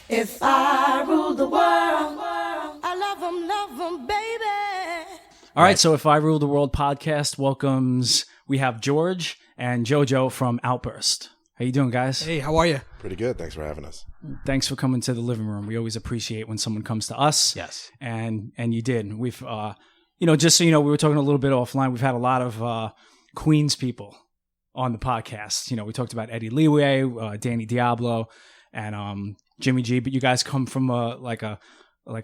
If I ruled the world, I love 'em, baby. All right, so If I Rule the World podcast welcomes, we have George and JoJo from Outburst. How you doing, guys? Hey, how are you? Pretty good. Thanks for having us. Thanks for coming to the living room. We always appreciate when someone comes to us. Yes. And you did. We've, just so you know, we were talking a little bit offline. We've had a lot of Queens people on the podcast. You know, we talked about Eddie Leeway, Danny Diablo, and Jimmy G. But you guys come from a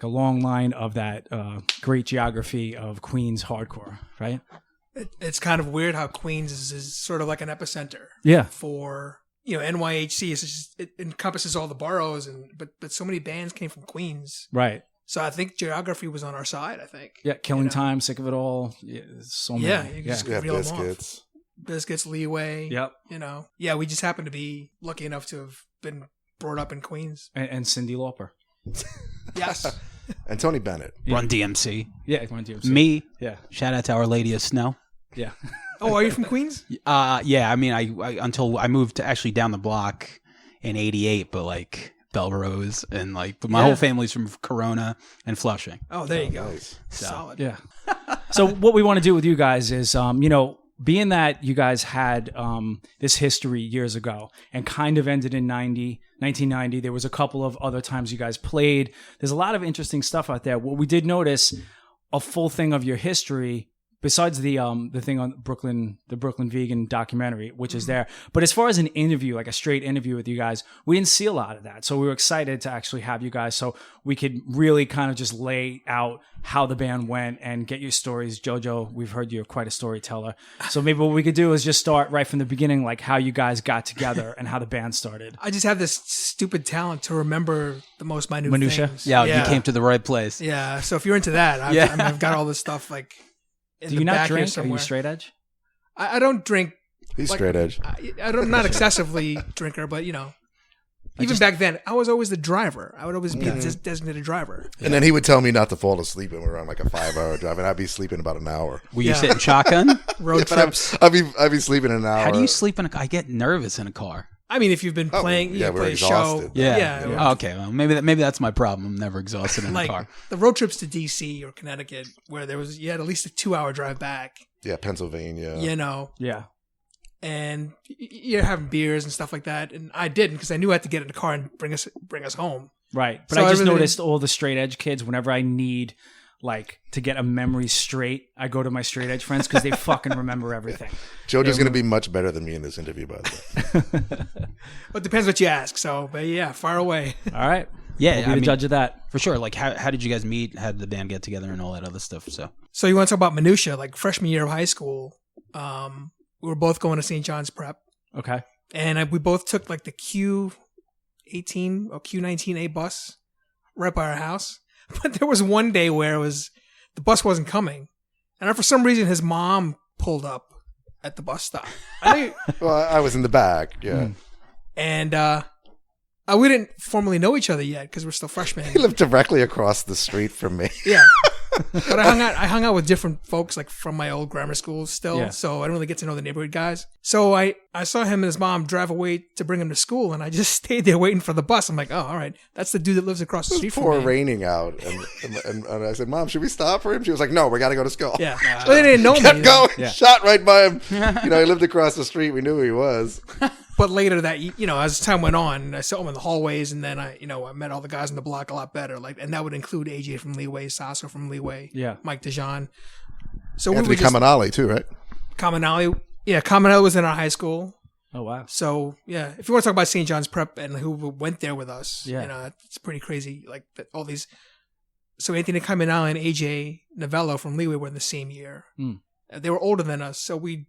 long line of that great geography of Queens hardcore, right? It's kind of weird how Queens is sort of like an epicenter. Yeah. For NYHC it encompasses all the boroughs, but so many bands came from Queens. Right. So I think geography was on our side. I think. Yeah, Killing Time, Sick of It All. Yeah, so many. Yeah, you just reel them off. Biscuits. Biscuits, Leeway. Yep. Yeah, we just happen to be lucky enough to have been brought up in Queens. And Cyndi Lauper. Yes. And Tony Bennett. Run DMC. Yeah, Run DMC. Me. Yeah. Shout out to Our Lady of Snow. Yeah. Oh, are you from Queens? Yeah. I mean, I until I moved to actually down the block in '88, but like Belrose and but my whole family's from Corona and Flushing. Oh, there you go. Nice. Solid. Yeah. So what we want to do with you guys is, being that you guys had this history years ago and kind of ended in 1990, there was a couple of other times you guys played. There's a lot of interesting stuff out there. What we did notice, a full thing of your history, besides the thing on the Brooklyn Vegan documentary, which is there. But as far as an interview, like a straight interview with you guys, we didn't see a lot of that. So we were excited to actually have you guys so we could really kind of just lay out how the band went and get your stories. JoJo, we've heard you're quite a storyteller. So maybe what we could do is just start right from the beginning, like how you guys got together and how the band started. I just have this stupid talent to remember the most Minutia? things. Yeah, you came to the right place. Yeah, so if you're into that, I've got all this stuff like in Do the you not back here drink? Are somewhere. you straight edge? I don't drink. He's straight edge. I'm not excessively drinker, but even back then, I was always the driver. I would always be a designated driver. And then he would tell me not to fall asleep when we were on like a 5-hour drive, and I'd be sleeping about an hour. Were you sitting shotgun? Road trips. I'd be sleeping an hour. How do you sleep in a car? I get nervous in a car. I mean, if you've been playing, we were play a show. exhausted. Yeah. Oh, okay. Well, maybe that's my problem. I'm never exhausted in a car. The road trips to DC or Connecticut, where you had at least a 2-hour drive back. Yeah, Pennsylvania. Yeah. And you're having beers and stuff like that, and I didn't because I knew I had to get in the car and bring us home. Right. But So I just everything- noticed all the straight edge kids, whenever I need to get a memory straight, I go to my straight edge friends because they fucking remember everything. JoJo's going to be much better than me in this interview, by the way. But it depends what you ask. So, but yeah, fire away. All right. Yeah, We'll be the judge of that. for sure. Like, how did you guys meet? How did the band get together and all that other stuff? So you want to talk about minutia? Like freshman year of high school, we were both going to St. John's Prep, Okay. and we both took like the Q18 or Q19A bus right by our house. But there was one day where the bus wasn't coming, and for some reason his mom pulled up at the bus stop. Well, I was in the back. Yeah. And we didn't formally know each other yet because we're still freshmen. He lived directly across the street from me. Yeah. But I hung out with different folks like from my old grammar school still, Yeah. so I don't really get to know the neighborhood guys. So I saw him and his mom drive away to bring him to school, and I just stayed there waiting for the bus. I'm like, oh, all right, that's the dude that lives across the It street was from pouring me. raining out, and I said, "Mom, should we stop for him?" She was like, "No, we got to go to school." Yeah, but they didn't know me. Kept going, Yeah. shot right by him. He lived across the street. We knew who he was. But later that as time went on, I saw him in the hallways, and then I met all the guys in the block a lot better. And that would include AJ from Leeway, Sasso from Leeway, Yeah. Mike DeJean. So Anthony we were just Caminali too, right? Kaminali. Yeah, Kaminali was in our high school. Oh, wow. So yeah, if you want to talk about St. John's Prep and who went there with us, Yeah. it's pretty crazy. Like all these. So Anthony Caminali and AJ Novello from Leeway were in the same year. Mm. They were older than us, so we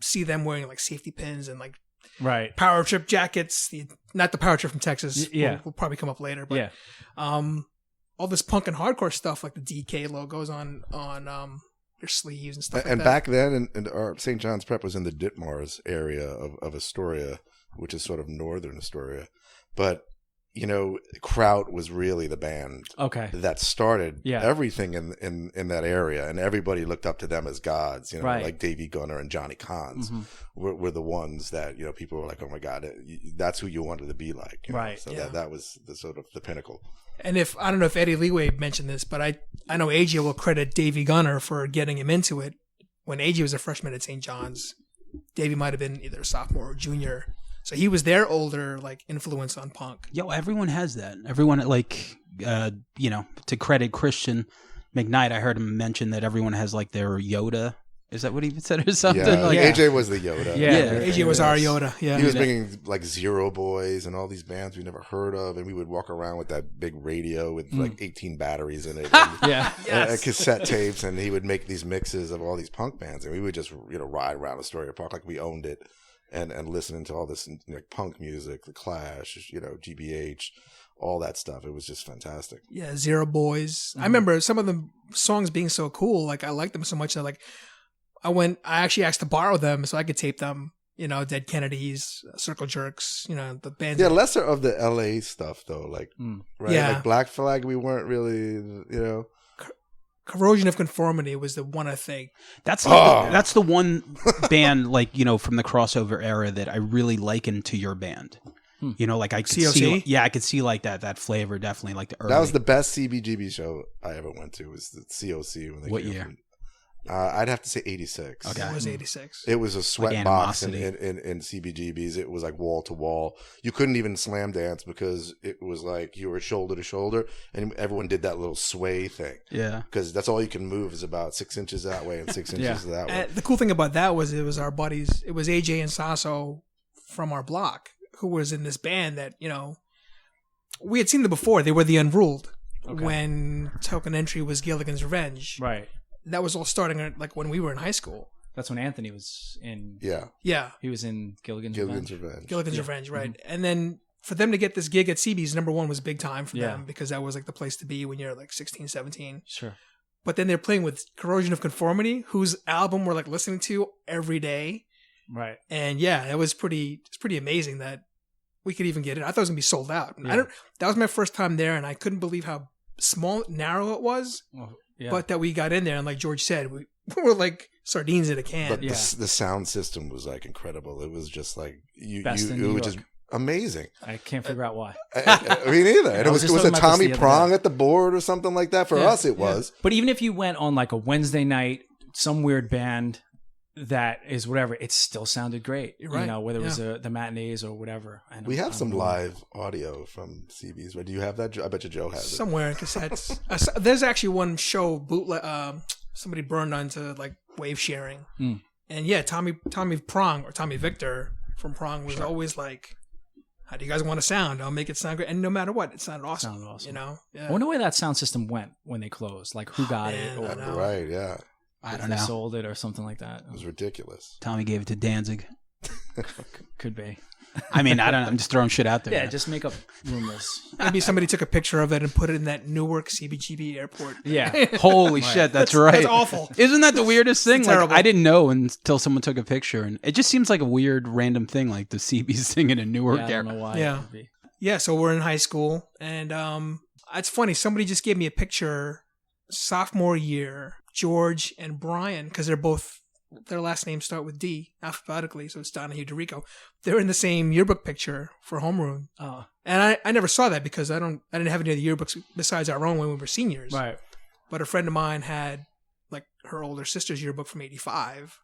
see them wearing like safety pins and like Right. power trip jackets. Not the power trip from Texas. Yeah. Will probably come up later. But Yeah. all this punk and hardcore stuff, like the DK logos on your sleeves and stuff. And like that. back then, our St. John's Prep was in the Ditmars area of Astoria, which is sort of northern Astoria. But you know, Kraut was really the band Okay. that started Yeah. everything in that area, and everybody looked up to them as gods. You know, Right. like Davy Gunner and Johnny Cons were the ones that, you know, people were like, oh my God, that's who you wanted to be like. You know? Right. So Yeah. that was the sort of the pinnacle. And I don't know if Eddie Leeway mentioned this, but I know AJ will credit Davy Gunner for getting him into it. When AJ was a freshman at St. John's, Davy might have been either a sophomore or junior. So he was their older like influence on punk. Yo, everyone has that. Everyone like, you know, to credit Christian McKnight, I heard him mention that everyone has like their Yoda. Is that what he said or something? Yeah, Like, AJ was the Yoda. Yeah. AJ was our Yoda. Yeah. He was bringing like Zero Boys and all these bands we never heard of, and we would walk around with that big radio with like 18 batteries in it, and, Yeah. and cassette tapes, and he would make these mixes of all these punk bands, and we would just, you know, ride around Astoria Park like we owned it, and listening to all this like punk music, The Clash, you know, GBH, all that stuff. It was just fantastic. Yeah, Zero Boys. I remember some of the songs being so cool. Like I liked them so much that like I actually asked to borrow them so I could tape them. You know, Dead Kennedys, Circle Jerks. You know, the bands. Yeah, lesser of the LA stuff though, like right, Yeah. like Black Flag. We weren't really, you know. Corrosion of Conformity was the one I think. that's the one band, like, you know, from the crossover era that I really liken to your band. You know, like I could COC? see, I could see like that flavor definitely, like the early. That was the best CBGB show I ever went to. Was the COC when they What came year? from- I'd have to say 86. Okay. It was 86. It was a sweat Like box in Animosity. CBGBs. It was like wall to wall. You couldn't even slam dance because it was like you were shoulder to shoulder, and everyone did that little sway thing. Yeah. Because that's all you can move is about 6 inches that way and 6 inches that way. And the cool thing about that was it was our buddies. It was AJ and Sasso from our block who was in this band that, you know, we had seen them before. They were the Unruled when Token Entry was Gilligan's Revenge. Right. That was all starting at, like when we were in high school. That's when Anthony was in. Yeah, Yeah, He was in Gilligan's Gilligan's Revenge. Revenge. Gilligan's Revenge, right? And then for them to get this gig at CB's, number one was big time for Yeah. them because that was like the place to be when you're like 16, 17. Sure. But then they're playing with Corrosion of Conformity, whose album we're like listening to every day. Right. And yeah, it's pretty amazing that we could even get it. I thought it was gonna be sold out. And Yeah. that was my first time there, and I couldn't believe how narrow it was. Well, yeah. But that we got in there, and like George said, we were like sardines in a can. But Yeah. the sound system was like incredible. It was just like Best in it New was York. just amazing. I can't figure out why. I mean, either. And I it was was just a talking about this Tommy the other Prong day. at the board or something like that. For Yeah, us, it yeah. was. But even if you went on like a Wednesday night, some weird band that is whatever, it still sounded great. You're right. You know, whether it was Yeah. the matinees or whatever. We have some live audio from CB's. Right? Do you have that? I bet you Joe has it. Somewhere in cassettes. There's actually one show bootleg. Somebody burned onto like wave sharing, and yeah, Tommy Prong or Tommy Victor from Prong was always like, "How do you guys want to sound? I'll make it sound great." And no matter what, it sounded awesome. Sounded awesome. You know, yeah. I wonder where that sound system went when they closed. Like who got man, it, I or know. Right? Yeah, I if don't they know. sold it or something like that. it was ridiculous. Tommy gave it to Danzig. Could be. I mean, I don't know. I'm just throwing shit out there. Yeah, just make up rumors. Maybe somebody took a picture of it and put it in that Newark CBGB airport. Yeah. Holy shit, that's right. That's awful. Isn't that the weirdest thing? Like, terrible. I didn't know until someone took a picture, and it just seems like a weird, random thing, like the CB's thing in a Newark Yeah, I don't area. know why. Yeah. It would be. Yeah, so we're in high school, and it's funny. Somebody just gave me a picture, sophomore year, George and Brian, because their last names start with D alphabetically, so it's Donahue DeRico. They're in the same yearbook picture for homeroom, Oh, and I never saw that because I didn't have any of the yearbooks besides our own when we were seniors. right. But a friend of mine had like her older sister's yearbook from '85,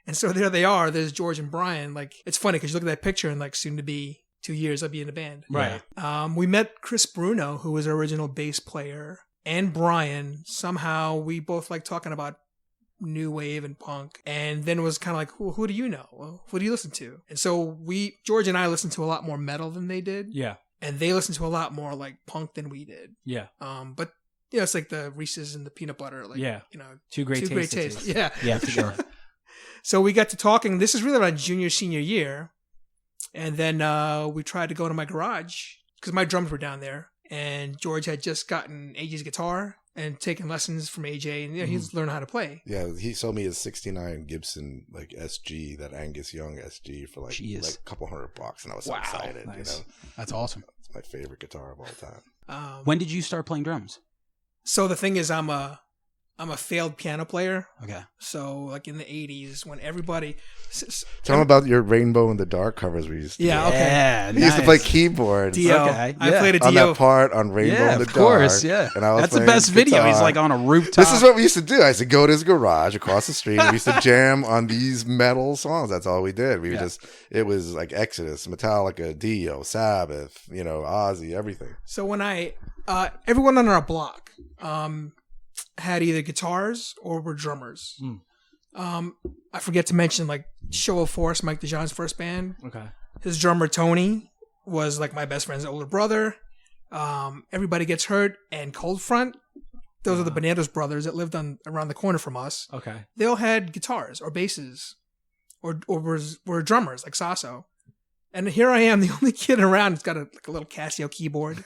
and so there they are. There's George and Brian. Like it's funny because you look at that picture and like soon to be 2 years I'll be in the band. Right. We met Chris Bruno, who was our original bass player, and Brian. Somehow we both like talking about new wave and punk, and then it was kind of like, well, who do you know? Well, who do you listen to? And so George and I listened to a lot more metal than they did, Yeah. and they listened to a lot more like punk than we did. Yeah. But you know, it's like the Reese's and the peanut butter, like Yeah. you know, Two great tastes. tastes. Yeah. Yeah, for sure. So we got to talking. This is really around senior year. And then we tried to go to my garage because my drums were down there. And George had just gotten AJ's guitar and taken lessons from AJ. And he's learned how to play. Yeah, he sold me his '69 Gibson like SG, that Angus Young SG, for like Jeez. a couple $100, and I was so excited. Nice. You know, That's awesome. it's my favorite guitar of all time. When did you start playing drums? So the thing is, I'm a failed piano player. Okay. So like in the 80s when everybody Tell them about your Rainbow in the Dark covers we used to do. Yeah, okay. Yeah, We used to play keyboards Dio. Okay, I yeah. played a on Dio. that part on Rainbow Yeah, in the of course. Dark. Yeah, And I was that's the playing best video. He's guitar. like on a rooftop. This is what we used to do. I used to go to his garage across the street and we used to jam on these metal songs. That's all we did. We would it was like Exodus, Metallica, Dio, Sabbath, Ozzy, everything. So when everyone on our block had either guitars or were drummers. I forget to mention like Show of Force, Mike DeJohn's first band. Okay. His drummer Tony was like my best friend's older brother. Everybody Gets Hurt and Cold Front. Those are the Bananas brothers that lived around the corner from us. Okay. They all had guitars or basses, or were drummers like Sasso. And here I am, the only kid around who's got a little Casio keyboard.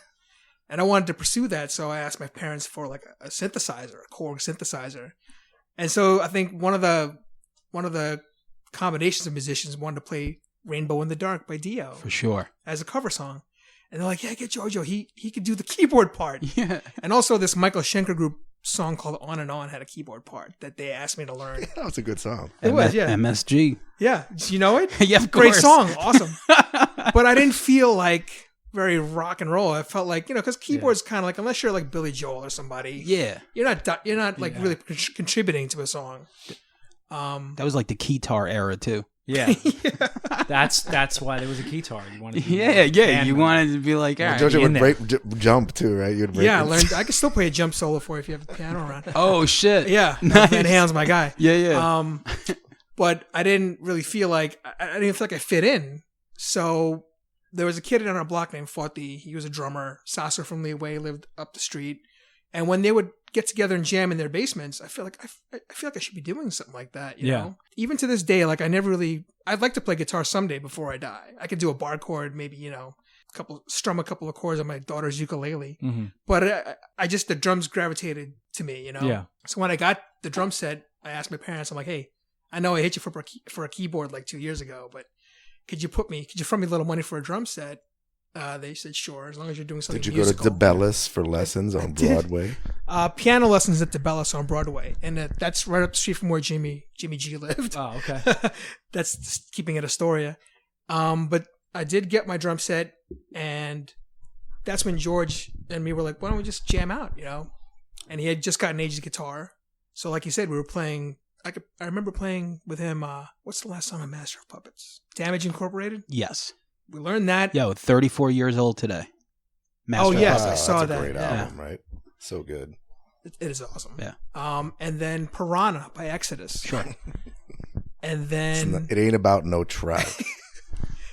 And I wanted to pursue that, so I asked my parents for like a synthesizer, a Korg synthesizer. And so I think one of the combinations of musicians wanted to play Rainbow in the Dark by Dio for sure as a cover song. And they're like, yeah, get Jojo. He could do the keyboard part. Yeah. And also this Michael Schenker group song called On and On had a keyboard part that they asked me to learn. That was a good song. It was, yeah. MSG. Yeah. Do you know it? Yeah, of Great course. song. Awesome. But I didn't feel like very rock and roll. I felt like, because keyboard's kind of like, unless you're like Billy Joel or somebody, Yeah. you're not like really contributing to a song. That was like the keytar era too. Yeah. That's why there was a guitar. You wanted to be Yeah, more yeah. band You member. wanted to be like, all right. Jojo in would there. jump too, right? You'd break Yeah, I it. learned. I can still play a jump solo for you if you have a piano around. Oh shit. Yeah, Nice. Van Halen's my guy. Yeah, yeah. But I didn't really feel like I didn't feel like I fit in. So there was a kid on our block named Fauti. He was a drummer. Sasser from Leeway lived up the street. And when they would get together and jam in their basements, I feel like I should be doing something like that. You know, even to this day, like I'd like to play guitar someday before I die. I could do a bar chord, maybe strum a couple of chords on my daughter's ukulele. Mm-hmm. But I just the drums gravitated to me. Yeah. So when I got the drum set, I asked my parents. I'm like, hey, I know I hit you for a keyboard like 2 years ago, but could you front me a little money for a drum set? They said, sure, as long as you're doing something Did you musical. go to DeBellis for lessons on Broadway? Piano lessons at DeBellis on Broadway. And that's right up the street from where Jimmy G lived. Oh, okay. That's just keeping it Astoria. But I did get my drum set, and that's when George and me were like, why don't we just jam out, And he had just gotten Age's guitar. So like you said, we were playing... I remember playing with him, what's the last song on Master of Puppets? Damage Incorporated? Yes. We learned that. Yo, 34 years old today. Oh, yes, Puppets. I saw that's that. a great Yeah. album, right? So good. It is awesome. Yeah. And then Piranha by Exodus. Sure. And then... It ain't about no trout.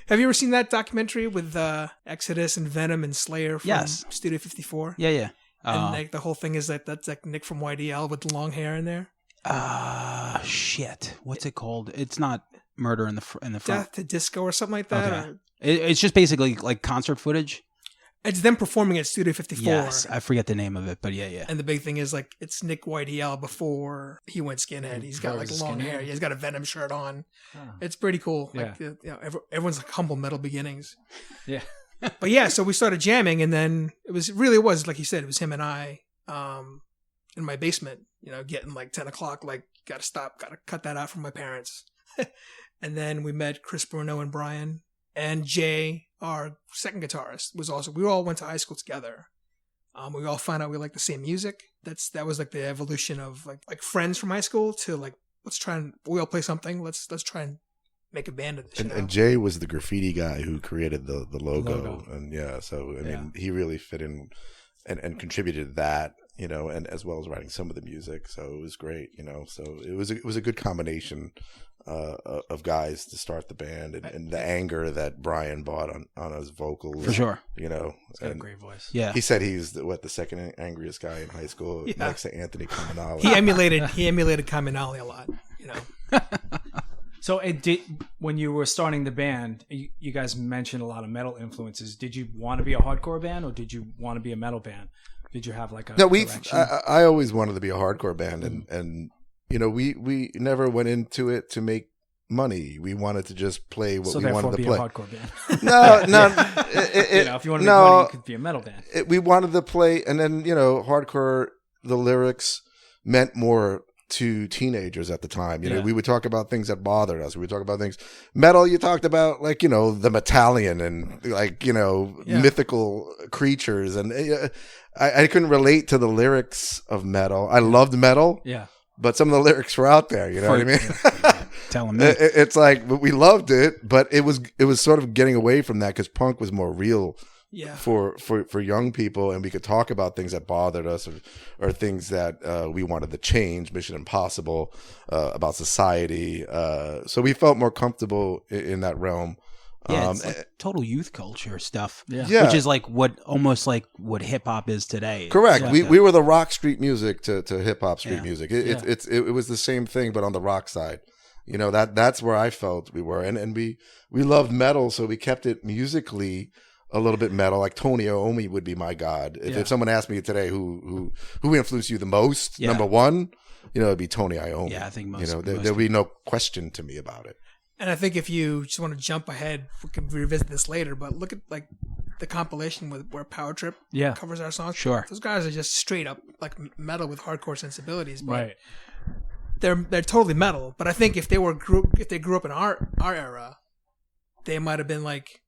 Have you ever seen that documentary with Exodus and Venom and Slayer from Yes. Studio 54? Yeah, yeah. And like the whole thing is that's like Nick from YDL with the long hair in there. Shit. What's it called? It's not Murder in the front. Death to Disco or something like that. Okay. Or, It's just basically like concert footage. it's them performing at Studio 54. Yes, I forget the name of it, but yeah, yeah. And the big thing is like it's Nick YDL before he went skinhead. He's got Before like he was long skinhead? hair. He's got a Venom shirt on. Oh. It's pretty cool. Yeah. Like everyone's like humble metal beginnings. Yeah. But yeah, so we started jamming, and then it was like he said, it was him and I in my basement, getting like 10 o'clock, like gotta cut that out from my parents. And then we met Chris Bruno and Brian, and Jay, our second guitarist, we all went to high school together. We all found out we liked the same music. That was like the evolution of like friends from high school to like, we all play something. Let's try and make a band of this. And Jay was the graffiti guy who created the logo. Logo. And yeah, so I mean, he really fit in and contributed to that, and as well as writing some of the music. So it was great, so it was a good combination of guys to start the band, and the anger that Brian brought on his vocals. For sure. He's got a and great voice. Yeah. he said he's the second angriest guy in high school, Yeah. next to Anthony Caminale. He emulated Caminale a lot, So when you were starting the band, you guys mentioned a lot of metal influences. Did you want to be a hardcore band, or did you want to be a metal band? Did you have like a direction? I always wanted to be a hardcore band, and we never went into it to make money. We wanted to just play what So we therefore, wanted to be play. a hardcore band. No. If you want to make money, you could be a metal band. We wanted to play, and then hardcore. The lyrics meant more to teenagers at the time. We would talk about things that bothered us. We would talk about things. Metal, you talked about the Metallian and mythical creatures, and I couldn't relate to the lyrics of metal. I loved metal, but some of the lyrics were out there. You know what I mean? Telling me. It's like we loved it, but it was sort of getting away from that because punk was more real. For young people, and we could talk about things that bothered us or things that we wanted to change, Mission Impossible, about society. So we felt more comfortable in that realm. It's like total youth culture stuff. Yeah. Which is almost like what hip hop is today. Correct. Like we were the rock street music to hip hop street music. It was the same thing, but on the rock side. That's where I felt we were, and we loved metal, so we kept it musically a little bit metal. Like Tony Iommi would be my god. If someone asked me today who influenced you the most, number one, it'd be Tony Iommi. Yeah, I think most. There'd be no question to me about it. And I think if you just want to jump ahead, we can revisit this later. But look at the compilation where Power Trip covers our songs. Sure, those guys are just straight up metal with hardcore sensibilities. But right. They're totally metal. But I think if they grew up in our era, they might have been like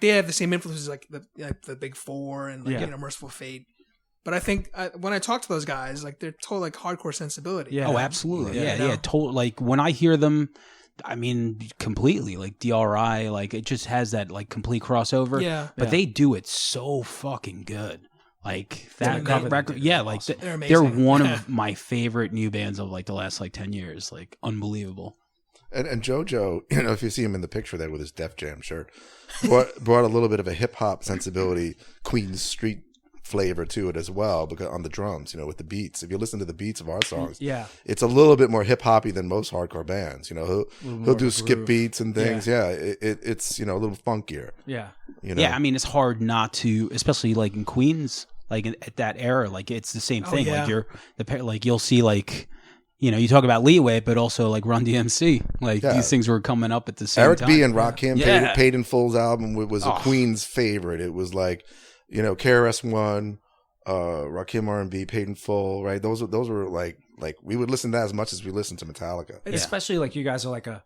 they have the same influences like the Big Four and Merciful Fate. But I think when I talk to those guys, they're total hardcore sensibility. Yeah. Oh, absolutely. Yeah. Total. When I hear them, I mean, completely DRI. It just has that complete crossover. Yeah. But they do it so fucking good. That record. Yeah. They're amazing. They're one of my favorite new bands of the last 10 years. Unbelievable. And JoJo, if you see him in the picture there with his Def Jam shirt, brought a little bit of a hip hop sensibility, Queen's Street flavor to it as well, because on the drums, with the beats. If you listen to the beats of our songs, it's a little bit more hip hoppy than most hardcore bands. He'll do skip beats and things. It's a little funkier. Yeah. Yeah, I mean, it's hard not to, especially in Queens, at that era. It's the same thing. Yeah. You'll see you talk about Leeway, but also Run DMC. These things were coming up at the same Eric time. B. and Rakim, Paid in Full's album was a Queen's favorite. It was KRS-One, Rakim R&B, Paid in Full, right? Those were we would listen to that as much as we listened to Metallica. Especially you guys are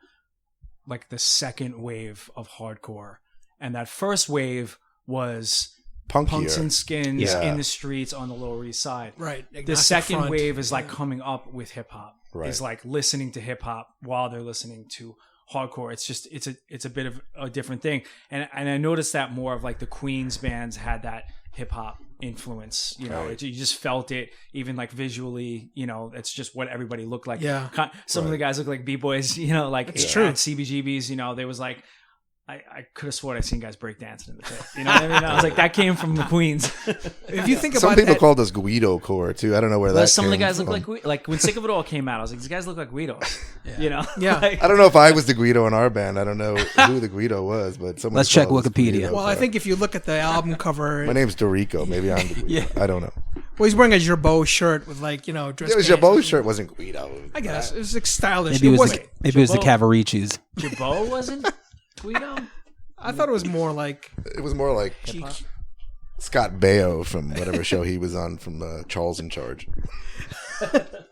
the second wave of hardcore, and that first wave was punkier. Punks and Skins in the streets on the Lower East Side. Right. The second wave is coming up with hip hop. Right. Is listening to hip hop while they're listening to hardcore. It's just it's a bit of a different thing. And I noticed that more of the Queens bands had that hip hop influence. You just felt it even visually. It's just what everybody looked like. Yeah. Some of the guys look like b-boys. It's true. At CBGBs. There was I could have sworn I seen guys breakdancing in the pit. You know what I mean? I was that came from the Queens. If you think about some people called us Guido Core too. I don't know where that. Some of the guys from. look like when Sick of It All came out. I was these guys look like Guidos. Yeah. I don't know if I was the Guido in our band. I don't know who the Guido was, but someone. Let's check Wikipedia. Well, I think if you look at the album cover, my name's Dorico. Maybe I'm the Guido. I don't know. Well, he's wearing a Jabot shirt with dress. Jabot shirt wasn't Guido. I guess it was stylish. Maybe it was the Cavaricis. Jabot wasn't Guido. I thought it was more It was more like Scott Baio from whatever show he was on from Charles in Charge.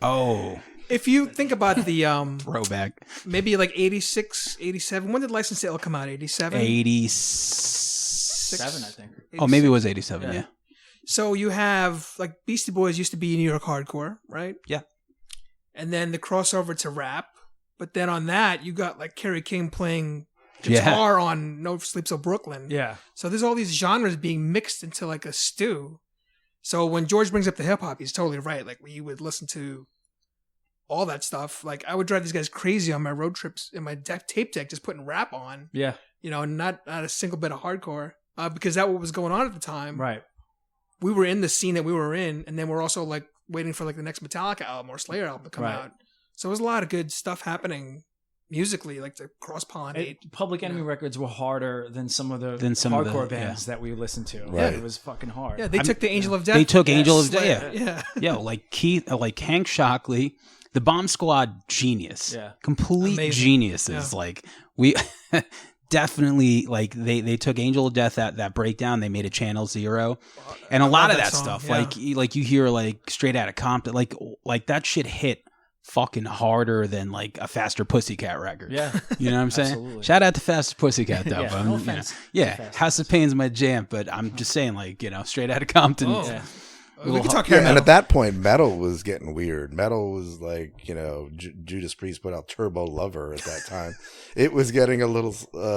Oh. If you think about the throwback, maybe 86, 87. When did License to Ill come out? 87? 87, I think. 86. Oh, maybe it was 87, yeah. So you have Beastie Boys used to be New York hardcore, right? Yeah. And then the crossover to rap. But then on that, you got Kerry King playing guitar on No Sleep Till Brooklyn. Yeah. So there's all these genres being mixed into a stew. So when George brings up the hip hop, he's totally right. You would listen to all that stuff. I would drive these guys crazy on my road trips in my tape deck, just putting rap on. Yeah. Not a single bit of hardcore, because that what was going on at the time. Right. We were in the scene that we were in, and then we're also waiting for the next Metallica album or Slayer album to come out. So there was a lot of good stuff happening musically, to cross-pollinate. Public Enemy records were harder than some of the hardcore bands that we listened to. Right. It was fucking hard. Yeah, they took the Angel of Death. They took Angel of Death. Yeah. Yeah, Hank Shockley, the Bomb Squad, genius. Yeah. Complete Amazing. geniuses. Yeah. Like, we definitely, like, they took Angel of Death, that breakdown, they made a Channel Zero. And a lot of that that song, stuff, yeah. like you hear, like, Straight Outta Compton, like that shit hit fucking harder than, like, a Faster Pussycat record. Yeah. You know what I'm saying? Absolutely. Shout out to Faster Pussycat, though. Yeah, but, no you know, offense to yeah, Faster House of Pain's my jam, but I'm just saying, like, you know, Straight Outta Compton. Oh. Yeah. We can talk Yeah, hair and metal. at that point, metal was getting weird. Metal was like, you know, Judas Priest put out Turbo Lover at that time. It was getting a little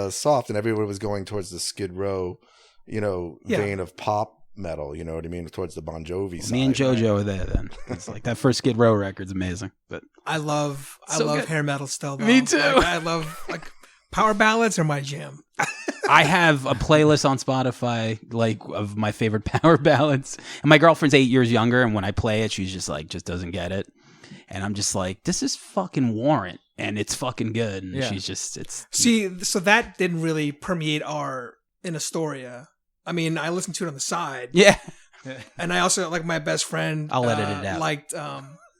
soft, and everyone was going towards the Skid Row, you know, Yeah. vein of pop metal. You know what I mean? Towards the Bon Jovi side. Me and JoJo were there then. It's like that first Skid Row record's amazing. But I love So good. hair metal still. Though. Me too. Like, I love like power ballads are my jam. I have a playlist on Spotify, like, of my favorite power ballads. And my girlfriend's 8 years younger, and when I play it, she's just like, just doesn't get it. And I'm just like, this is fucking Warrant, and it's fucking good. And Yeah. she's just, it's See, so that didn't really permeate our in Astoria. I mean, I listened to it on the side, yeah. and I also like my best friend. I'll edit it out. Liked.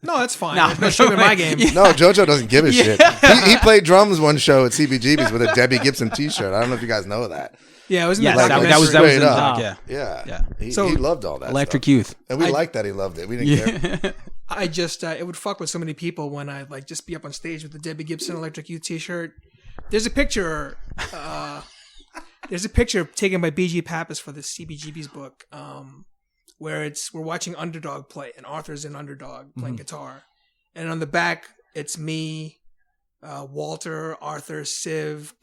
No, that's fine. No, There's no shame in my game. No, JoJo doesn't give a shit. He played drums one show at CBGB's with a Debbie Gibson T-shirt. I don't know if you guys know that. Yeah, it was in Yes, the that was documentary. in Straight the up. doc, yeah. Yeah, Yeah. He So- loved all that. Electric stuff. Youth. And we I- liked that he loved it. We didn't care. I just it would fuck with so many people when I like just be up on stage with the Debbie Gibson Electric Youth T-shirt. There's a picture. There's a picture taken by BG Pappas for the CBGB's book, where we're watching Underdog play, and Arthur's in Underdog playing guitar, and on the back it's me, Walter, Arthur, Siv,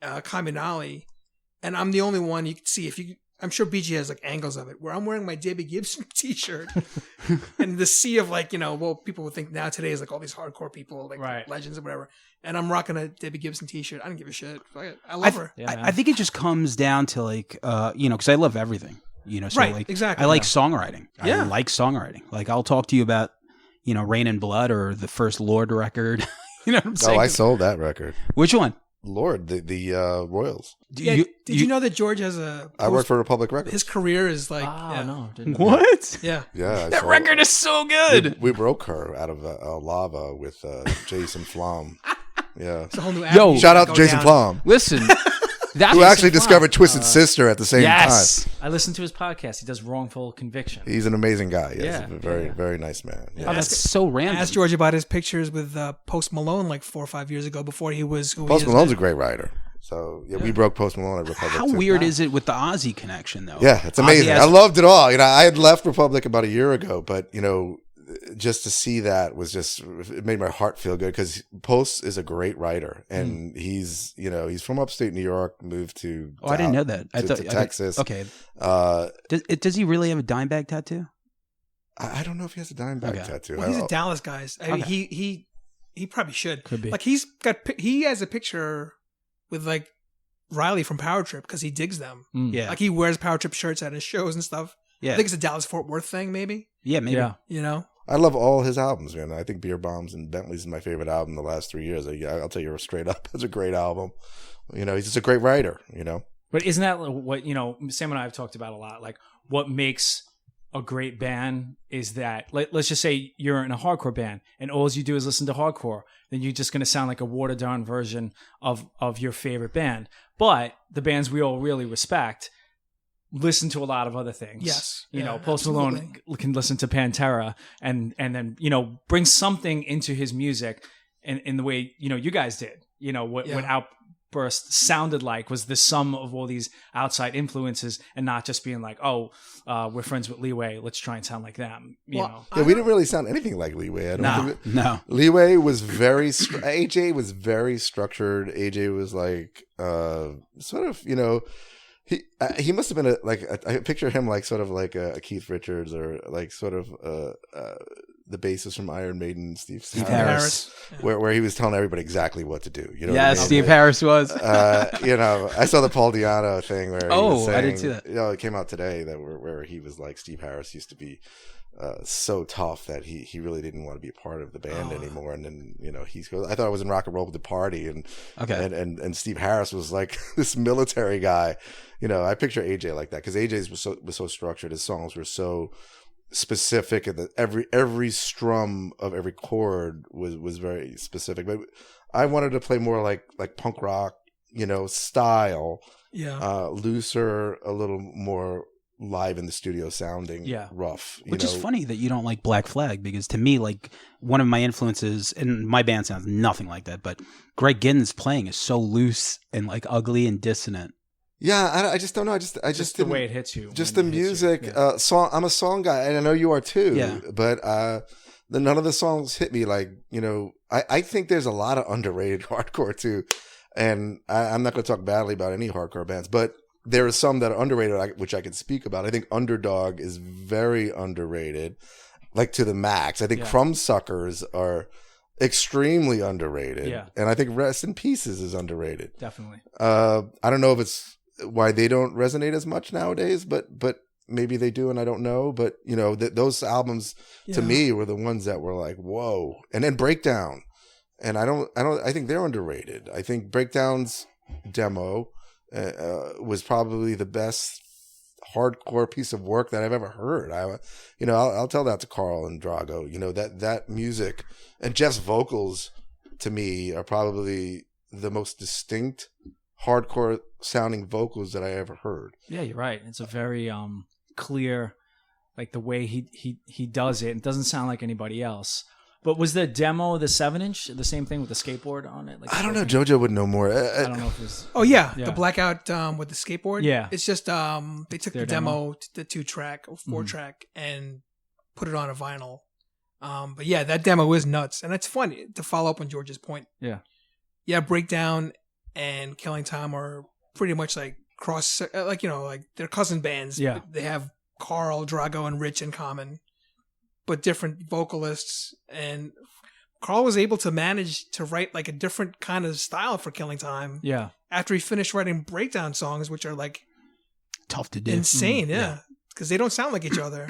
Kaminali, and I'm the only one you can see. If you, I'm sure BG has like angles of it where I'm wearing my Debbie Gibson T-shirt, and the sea of like, you know, well, people would think now today is like all these hardcore people, like Right. legends or whatever, and I'm rocking a Debbie Gibson T-shirt. I don't give a shit. Fuck it. I love her. Yeah, man. I think it just comes down to, like, you know, because I love everything, you know, so Right, like, exactly. I like songwriting. Yeah. I like songwriting. Like, I'll talk to you about, you know, Rain and Blood or the first Lord record. You know what I'm Oh, saying? I sold that record. Which one? Lord, the Royals. Yeah, did you know that George has a? I work for Republic Records. His career is like, Oh, yeah. no. Didn't know. What? Yeah. Yeah, I That sold- record is so good. We broke her out of lava with Jason Flom. Yeah. It's a whole new Yo, avenue Shout to out go to Jason down. Flom, Listen, that's who actually discovered Twisted Sister at the same yes. time. I listened to his podcast. He does Wrongful Conviction. He's an amazing guy. Yes, Yeah, a very, yeah. very nice man. Yeah. Oh, that's so I random. asked George about his pictures with Post Malone like 4 or 5 years ago before he was who Post he is Malone's now. a great writer. So yeah, we broke Post Malone at Republic. How too. weird is it with the Ozzy connection, though? Yeah, it's Ozzy amazing. has- I loved it all. You know, I had left Republic about a year ago, but you know, just to see that was just, it made my heart feel good because Post is a great writer and he's, you know, he's from upstate New York, moved to Oh, I didn't know that. I to thought Texas. Okay. Uh, Does he really have a dime bag tattoo? I don't know if he has a dime bag Okay. tattoo. Well, he's I- a Dallas guy. I mean, Okay. he probably should. Could be. Like he has a picture with like Riley from Power Trip because he digs them. Yeah. Like he wears Power Trip shirts at his shows and stuff. Yeah. I think it's a Dallas Fort Worth thing, maybe. Yeah, maybe. Yeah. You know. I love all his albums, man. I think Beer Bombs and Bentley's is my favorite album the last 3 years. I'll tell you straight up, it's a great album. You know, he's just a great writer, you know. But isn't that what, you know, Sam and I have talked about a lot? Like, what makes a great band is that, let's just say you're in a hardcore band and all you do is listen to hardcore, then you're just going to sound like a watered down version of your favorite band. But the bands we all really respect listen to a lot of other things. Yes. You Yeah, know, Post Malone absolutely. can listen to Pantera and then, you know, bring something into his music in the way, you know, you guys did. You know, what Outburst sounded like was the sum of all these outside influences and not just being like, oh, we're friends with Leeway, let's try and sound like them. You know. Yeah, we didn't really sound anything like Leeway. I don't No, think no. Leeway was very AJ was very structured. AJ was like sort of, you know, he must have been I picture him like sort of like a Keith Richards or like sort of the bassist from Iron Maiden, Steve Harris. where he was telling everybody exactly what to do. You know, Yes, what I mean? Steve Harris was. You know, I saw the Paul Diano thing where he was saying, I didn't see that. You know, it came out today that where he was like, Steve Harris used to be so tough that he really didn't want to be a part of the band anymore. And then, you know, I thought I was in Rock and Roll with the Party, and and Steve Harris was like this military guy. You know, I picture AJ like that because AJ was so structured. His songs were so specific, and every strum of every chord was very specific. But I wanted to play more like punk rock, style, looser, a little more live in the studio sounding, rough. Which is funny that you don't like Black Flag, because to me, like, one of my influences, and my band sounds nothing like that, but Greg Ginn's playing is so loose and like ugly and dissonant. Yeah, I just don't know. I just the way it hits you. Just the music. I'm a song guy, and I know you are too. Yeah. But none of the songs hit me like, I think there's a lot of underrated hardcore too. And I'm not going to talk badly about any hardcore bands, but there are some that are underrated, which I can speak about. I think Underdog is very underrated, like to the max. I think Crumbsuckers are extremely underrated. Yeah. And I think Rest in Pieces is underrated. Definitely. I don't know if it's why they don't resonate as much nowadays, but maybe they do, and I don't know. But those albums to me were the ones that were like, whoa. And then Breakdown, and I think they're underrated. I think Breakdown's demo was probably the best hardcore piece of work that I've ever heard. I'll tell that to Carl and Drago. That music and Jeff's vocals to me are probably the most distinct hardcore sounding vocals that I ever heard. Yeah, you're right. It's a very clear, like the way he does it. It doesn't sound like anybody else. But was the demo the 7-inch the same thing with the skateboard on it? Like, I don't know. JoJo would know more. I don't know if it was. Oh yeah, the blackout with the skateboard. Yeah, it's just they took their the demo, the 2-track or 4-track, and put it on a vinyl. But yeah, that demo is nuts, and it's funny to follow up on George's point. Yeah, Breakdown and Killing Time are pretty much like cross, like they're cousin bands. Yeah, they have Carl, Drago, and Rich in common, but different vocalists. And Carl was able to manage to write like a different kind of style for Killing Time. Yeah. After he finished writing Breakdown songs, which are like tough to do, insane. Because they don't sound like each other.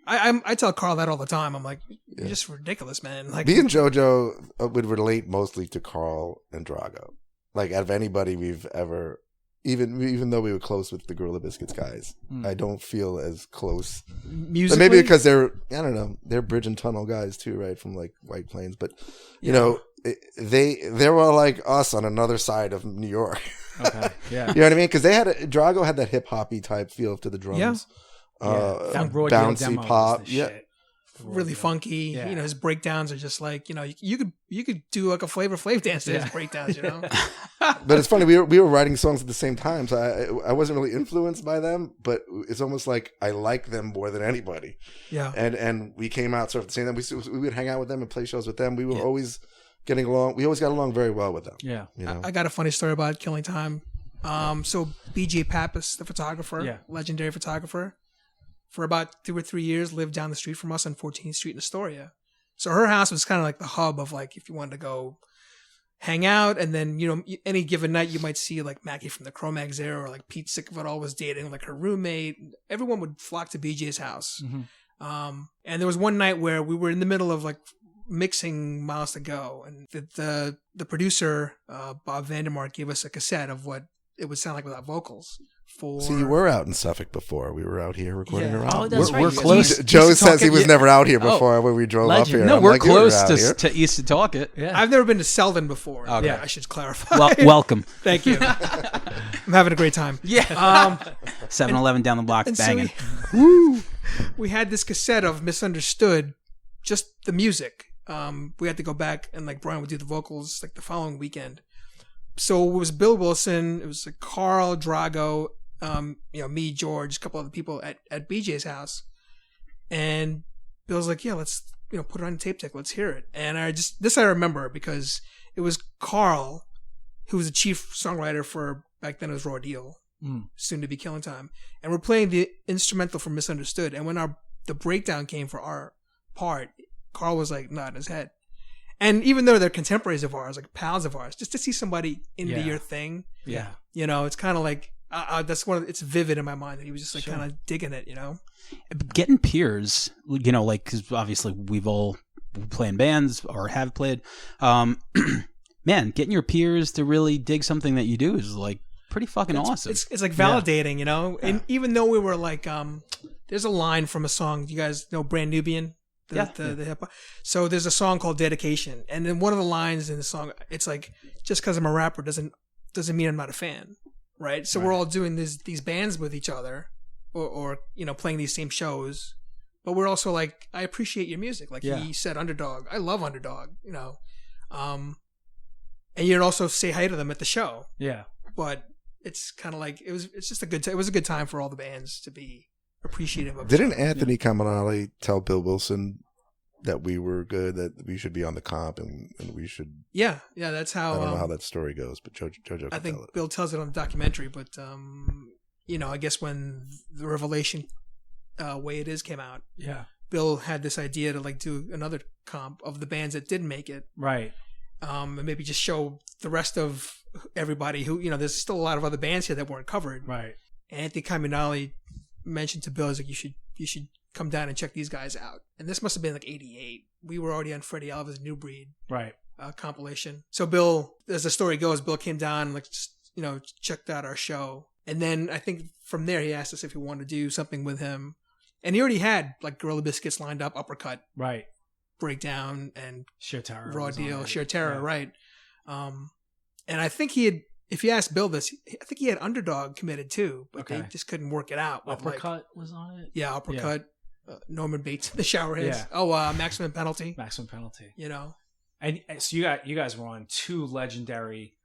I tell Carl that all the time. I'm like, you're just ridiculous, man. Like, me and JoJo would relate mostly to Carl and Drago. Like, out of anybody we've ever, even though we were close with the Gorilla Biscuits guys, I don't feel as close. Musically? Maybe because they're bridge and tunnel guys too, right? From like White Plains, but they were like us on another side of New York. Okay, yeah, you know what I mean? Because Drago had that hip hoppy type feel to the drums. That bouncy pop, really funky. His breakdowns are just like, you could do like a Flavor Flav dance to his breakdowns. But it's funny, we were writing songs at the same time, so I wasn't really influenced by them, but it's almost like I like them more than anybody. Yeah, and we came out sort of at the same time. We would hang out with them and play shows with them. We were always getting along. We always got along very well with them. Yeah, I got a funny story about Killing Time. So BJ Pappas, the photographer, legendary photographer, for about 2 or 3 years lived down the street from us on 14th Street in Astoria. So her house was kind of like the hub of like, if you wanted to go hang out, and then, any given night you might see like Mackie from the Cro-Mags there, or like Pete Sickville was dating like her roommate. Everyone would flock to BJ's house. And there was one night where we were in the middle of like mixing Miles to Go, and the producer, Bob Vandermark, gave us a cassette of what it would sound like without vocals. So you were out in Suffolk before. We were out here recording around. Oh, that's right. We're close. Joe says he was never out here before when we drove up here. No, I'm we're like, close here. to East Setauket. Yeah. I've never been to Selden before. Okay. Yeah, I should clarify. Well, welcome. Thank you. I'm having a great time. Yeah. 7-Eleven down the block, banging. So we had this cassette of Misunderstood, just the music. We had to go back, and like Brian would do the vocals like the following weekend. So it was Bill Wilson, it was like Carl, Drago, me, George, a couple other people at BJ's house. And Bill's like, yeah, let's, put it on a tape deck. Let's hear it. And I remember because it was Carl, who was the chief songwriter for, back then it was Raw Deal, soon to be Killing Time. And we're playing the instrumental for Misunderstood. And when the breakdown came for our part, Carl was like nodding his head. And even though they're contemporaries of ours, like pals of ours, just to see somebody into your thing, it's kind of like, it's vivid in my mind that he was just like kind of digging it, Getting peers, like, because obviously we've all play in bands or have played. Man, getting your peers to really dig something that you do is like pretty fucking awesome. It's like validating, you know. And even though we were like, there's a line from a song. You guys know Brand Nubian, the hip hop. So there's a song called Dedication, and then one of the lines in the song, it's like, just because I'm a rapper doesn't mean I'm not a fan, right? So we're all doing these bands with each other, or you know, playing these same shows, but we're also like, I appreciate your music. Like he said, Underdog. I love Underdog, you know. And you'd also say hi to them at the show. Yeah. But it's kind of like, it's just it was a good time for all the bands to be appreciative of. Didn't Anthony Caminale tell Bill Wilson that we were good, that we should be on the comp, and we should? Yeah, that's how. I don't know how that story goes, but JoJo I think tell it. Bill tells it on the documentary, but you know, I guess when the Revelation Way It Is came out, Bill had this idea to like do another comp of the bands that didn't make it, right? And maybe just show the rest of everybody who, you know, there's still a lot of other bands here that weren't covered, right? And Anthony Caminale mentioned to Bill, he's like, you should come down and check these guys out. And this must have been like 88. We were already on Freddie Alva's New Breed compilation. So Bill, as the story goes, Bill came down and like, just, you know, checked out our show. And then I think from there he asked us if we wanted to do something with him. And he already had like Gorilla Biscuits lined up, Uppercut, right, Breakdown, and Sheer Terror, Raw Deal, Sheer Terror, right. And I think he had, if you ask Bill this, I think he had Underdog committed too, but they just couldn't work it out. Uppercut was on it? Yeah, Uppercut. Yeah. Norman Bates, the shower hits. Yeah. Oh, Maximum Penalty. Maximum Penalty. You know? And so you guys were on two legendary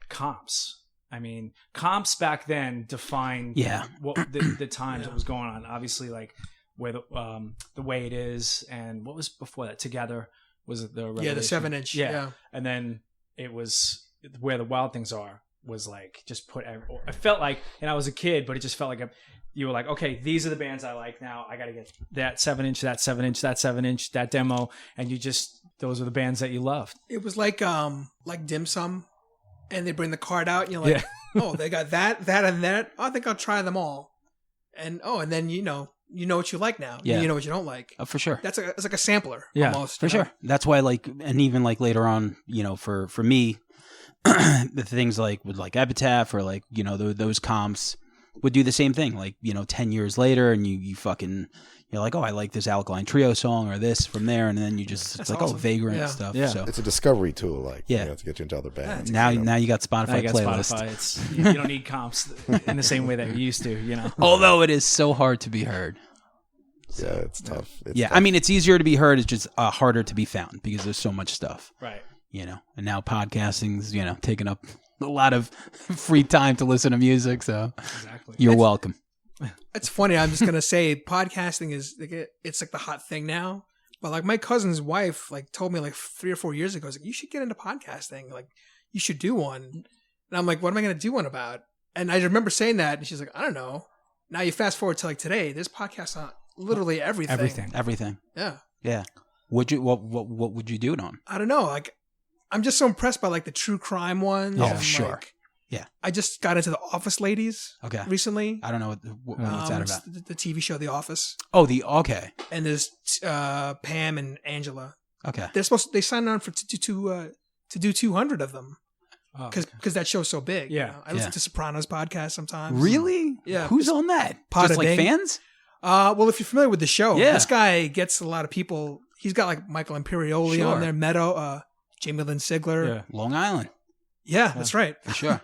comps. I mean, comps back then defined what the times that was going on. Obviously, like where the Way It Is, and what was before that? Together was it the Revelation? The 7-inch. Yeah, and then it was Where the Wild Things Are. Was like just put. I felt like, and I was a kid, but it just felt like you were like, okay, these are the bands I like now. I got to get that 7-inch, that 7-inch, that 7-inch, that demo, and those are the bands that you loved. It was like Dim Sum. And they bring the card out, and you're like, oh, they got that, and that. Oh, I think I'll try them all. And and then you know what you like now. Yeah. You know what you don't like. For sure. It's like a sampler. Yeah, almost. For sure. That's why, like, and even like later on, you know, for me, the things like with like Epitaph or like, you know, those comps would do the same thing. Like, you know, 10 years later, and you're like, oh, I like this Alkaline Trio song or this from there, and then it's like, awesome. Vagrant stuff. Yeah. So it's a discovery tool, like to get you into other bands. Now you got Spotify playlist. Spotify. You don't need comps in the same way that you used to, you know. Although it is so hard to be heard. So, yeah, it's tough. Tough. I mean, it's easier to be heard. It's just harder to be found because there's so much stuff. Right. You know, and now podcasting's, you know, taking up a lot of free time to listen to music. So you're welcome. It's funny. I'm just gonna say, podcasting is it's like the hot thing now. But like my cousin's wife, like told me like 3 or 4 years ago, like, you should get into podcasting. Like you should do one. And I'm like, what am I gonna do one about? And I remember saying that, and she's like, I don't know. Now you fast forward to like today, there's podcasts on literally everything. Everything. Yeah. Yeah. What would you do it on? I don't know. Like I'm just so impressed by like the true crime ones. Oh, sure. Like, yeah. I just got into The Office Ladies recently. I don't know what's that about. The TV show The Office. Oh, okay. And there's Pam and Angela. Okay. They signed on to do 200 of them. Because that show's so big. Yeah. You know? I listen to Sopranos podcast sometimes. Really? Yeah. Who's on that? Just like fans? Well, if you're familiar with the show, this guy gets a lot of people. He's got like Michael Imperioli on there, Meadow, Jamie Lynn Sigler. Long Island. Yeah, that's right. For sure.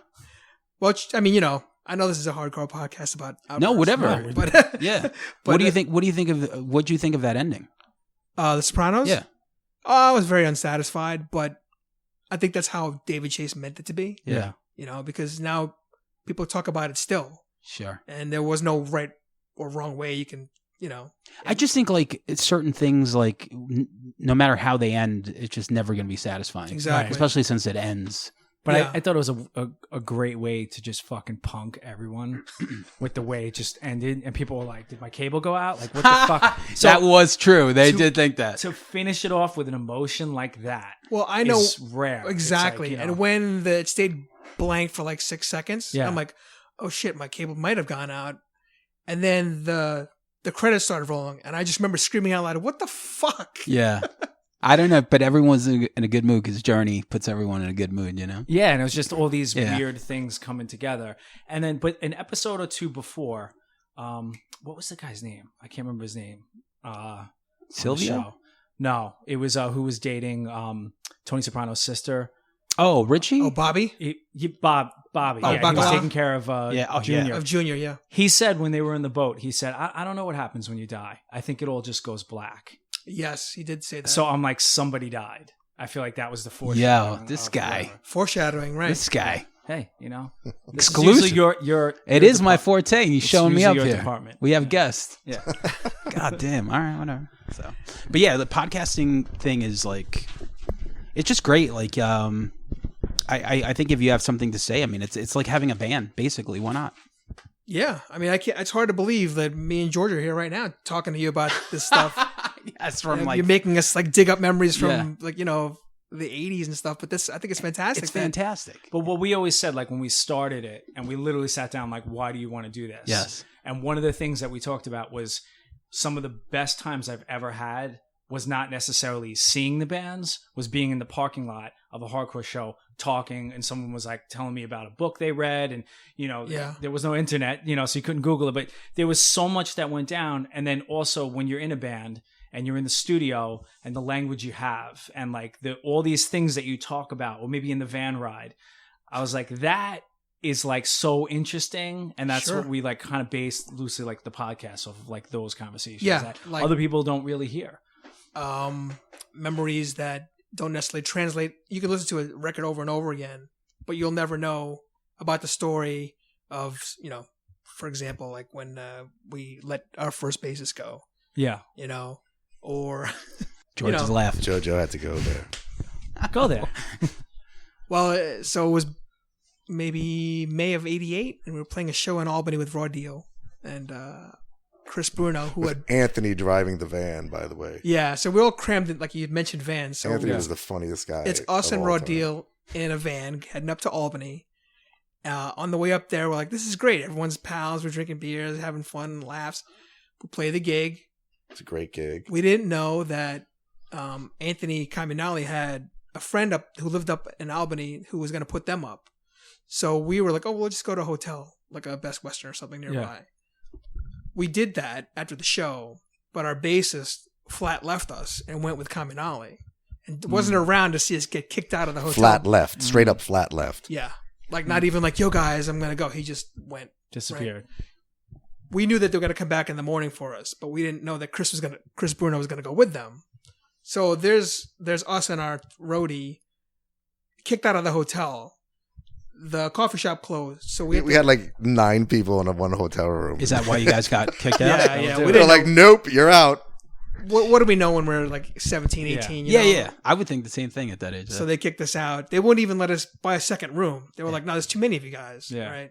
Well, I mean, you know, I know this is a hardcore podcast about Outburst, no, whatever. But yeah. But what do you think? What do you think of that ending? The Sopranos. Yeah. I was very unsatisfied, but I think that's how David Chase meant it to be. Yeah. You know, because now people talk about it still. Sure. And there was no right or wrong way you can, you know. I just think like it's certain things, like no matter how they end, it's just never going to be satisfying. Exactly. Especially since it ends. But I thought it was a great way to just fucking punk everyone with the way it just ended. And people were like, did my cable go out? Like, what the fuck? So, that was true. They did think that. To finish it off with an emotion like that. Well, I know. Is rare. Exactly. Like, you know, and when it stayed blank for like 6 seconds, I'm like, oh shit, my cable might have gone out. And then the credits started rolling. And I just remember screaming out loud, what the fuck? Yeah. I don't know, but everyone's in a good mood because Journey puts everyone in a good mood, you know? Yeah, and it was just all these Yeah. weird things coming together. And then, but an episode or two before, what was the guy's name? I can't remember his name. On the Sylvia? show. No, it was who was dating Tony Soprano's sister. Oh, Richie? Oh, Bobby Bobby. Oh, Yeah, he was Bacala? taking care of Junior. of Junior. Yeah. He said when they were in the boat, he said, I don't know what happens when you die. I think it all just goes black. Yes, he did say that. So I'm like, somebody died. I feel like that was the Yo, foreshadowing. this of guy. whatever. Foreshadowing, right? This guy. Hey, you know, this Exclusive. is usually your It is my forte. He's It's showing me usually up your here. department. We have guests. Yeah. God damn. All right, whatever. So, but yeah, the podcasting thing is like, it's just great. Like, I think if you have something to say, I mean, it's like having a band, basically. Why not? Yeah. I mean, I can't. It's hard to believe that me and George are here right now talking to you about this stuff. Yes, from And like, you're making us like dig up memories from Yeah. like the 80s and stuff. But this, I think it's fantastic. it's that- fantastic. But what we always said, like when we started it, and we literally sat down, like, why do you want to do this? Yes. And one of the things that we talked about was some of the best times I've ever had was not necessarily seeing the bands, was being in the parking lot of a hardcore show talking, and someone was like telling me about a book they read, and Yeah. there was no internet, so you couldn't Google it, but there was so much that went down. And then also when you're in a band and you're in the studio and the language you have and like all these things that you talk about, or maybe in the van ride, I was like, that is like so interesting. And that's Sure. what we like kind of based loosely like the podcast off of, like those conversations Yeah, that like- other people don't really hear. Memories that don't necessarily translate. You can listen to a record over and over again, but you'll never know about the story of, for example, like when we let our first bassist go, Yeah. or George is laughing. JoJo had to go there. Go there. well, so it was maybe May of '88, and we were playing a show in Albany with Raw Deal and Chris Bruno, who had Anthony driving the van, by the way. yeah. So we all crammed in, like you had mentioned, vans. So Anthony was the funniest guy. it's us of and all Raw time. Deal in a van heading up to Albany. On the way up there, we're like, this is great. Everyone's pals. We're drinking beers, having fun, laughs. We play the gig. It's a great gig. We didn't know that Anthony Caminali had a friend who lived up in Albany who was going to put them up. So we were like, oh, we'll just go to a hotel, like a Best Western or something nearby. We did that after the show, but our bassist flat left us and went with Caminali and wasn't around to see us get kicked out of the hotel. Flat left. Straight up flat left. Yeah. Like not even like, yo guys, I'm going to go. He just went. Disappeared. We knew that they were going to come back in the morning for us, but we didn't know that Chris Bruno was going to go with them. So there's us and our roadie kicked out of the hotel. The coffee shop closed. So We had like 9 people in one hotel room. Is that why you guys got kicked out? yeah. We We They're didn't like, nope, you're out. what do we know when we're like 17, 18? Yeah, you know? yeah. I would think the same thing at that age. So they kicked us out. They wouldn't even let us buy a second room. They were like, no, there's too many of you guys. Yeah. Right.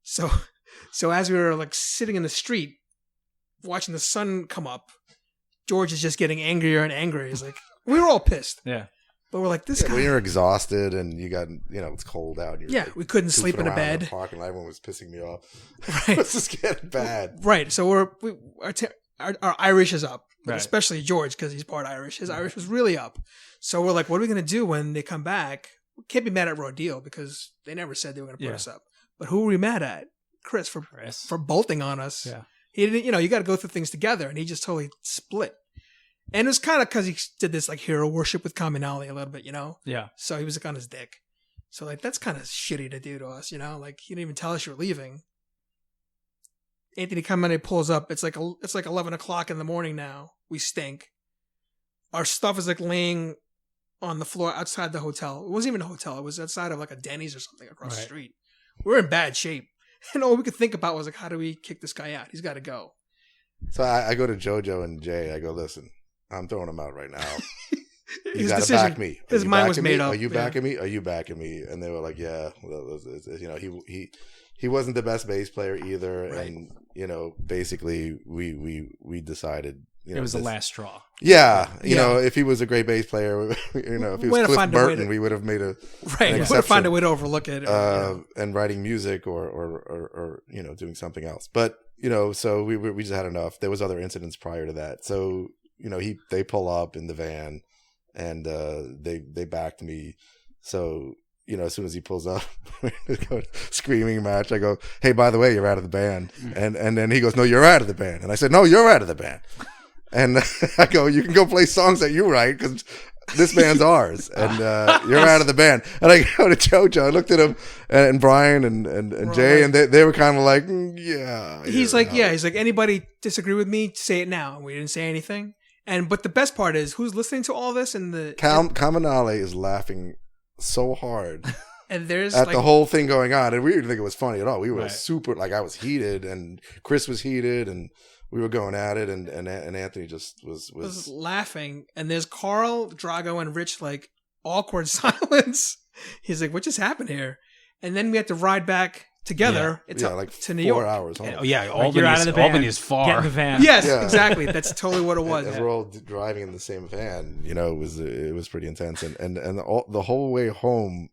So as we were like sitting in the street watching the sun come up, George is just getting angrier and angrier. He's like, we were all pissed, Yeah. but we're like, this guy. When you're exhausted and you got, it's cold out. You're Yeah, like, we couldn't goofing sleep in a around bed. the parking lot. Everyone was pissing me off. Right. It's just getting bad. Right. So our Irish is up, but Right. especially George because he's part Irish. His Irish was really up. So we're like, what are we going to do when they come back? We can't be mad at Raw Deal because they never said they were going to put Yeah. us up. But who were we mad at? Chris for bolting on us. Yeah. He didn't, you got to go through things together, and he just totally split. And it was kind of because he did this like hero worship with Caminali a little bit, Yeah. So he was like on his dick. So like that's kind of shitty to do to us, Like he didn't even tell us you were leaving. Anthony Caminali pulls up. It's like 11 o'clock in the morning now. We stink. Our stuff is like laying on the floor outside the hotel. It wasn't even a hotel. It was outside of like a Denny's or something across the Right. street. We're in bad shape. And all we could think about was like, how do we kick this guy out? He's got to go. So I go to JoJo and Jay. I go, listen, I'm throwing him out right now. You His got to decision- back me. Are his you mind was backing me? made up, Are you yeah. backing me? Are you backing me? And they were like, yeah. Well, he wasn't the best bass player either. Right. And, basically we decided, It was the last straw. Yeah. Yeah. If he was a great bass player, if he Way was to Cliff find a way Burton, to- we would have made a Right. an We would find exception. a way to overlook it. And writing music or doing something else. But so we just had enough. There was other incidents prior to that. So they pull up in the van, and they backed me. So as soon as he pulls up, screaming match, I go, "Hey, by the way, you're out of the band." And then he goes, "No, you're out of the band." And I said, "No, you're out of the band." And I go, "You can go play songs that you write because this band's ours, and you're out of the band." And I go to JoJo. I looked at him and Brian and Jay, and they were kind of like, "Yeah." He's like, "Yeah." He's like, "Anybody disagree with me? Say it now." And we didn't say anything. But the best part is, who's listening to all this? And Kaminale is laughing so hard and there's at the whole thing going on, and we didn't think it was funny at all. We were super, I was heated, and Chris was heated, and we were going at it, and Anthony just was laughing. And there's Carl, Drago, and Rich, like, awkward silence. He's like, "What just happened here?" And then we had to ride back together to New York. 4 hours home. Albany is far. Get in the van. Yes, exactly. That's totally what it was. And we're all driving in the same van. It was pretty intense, and the whole way home,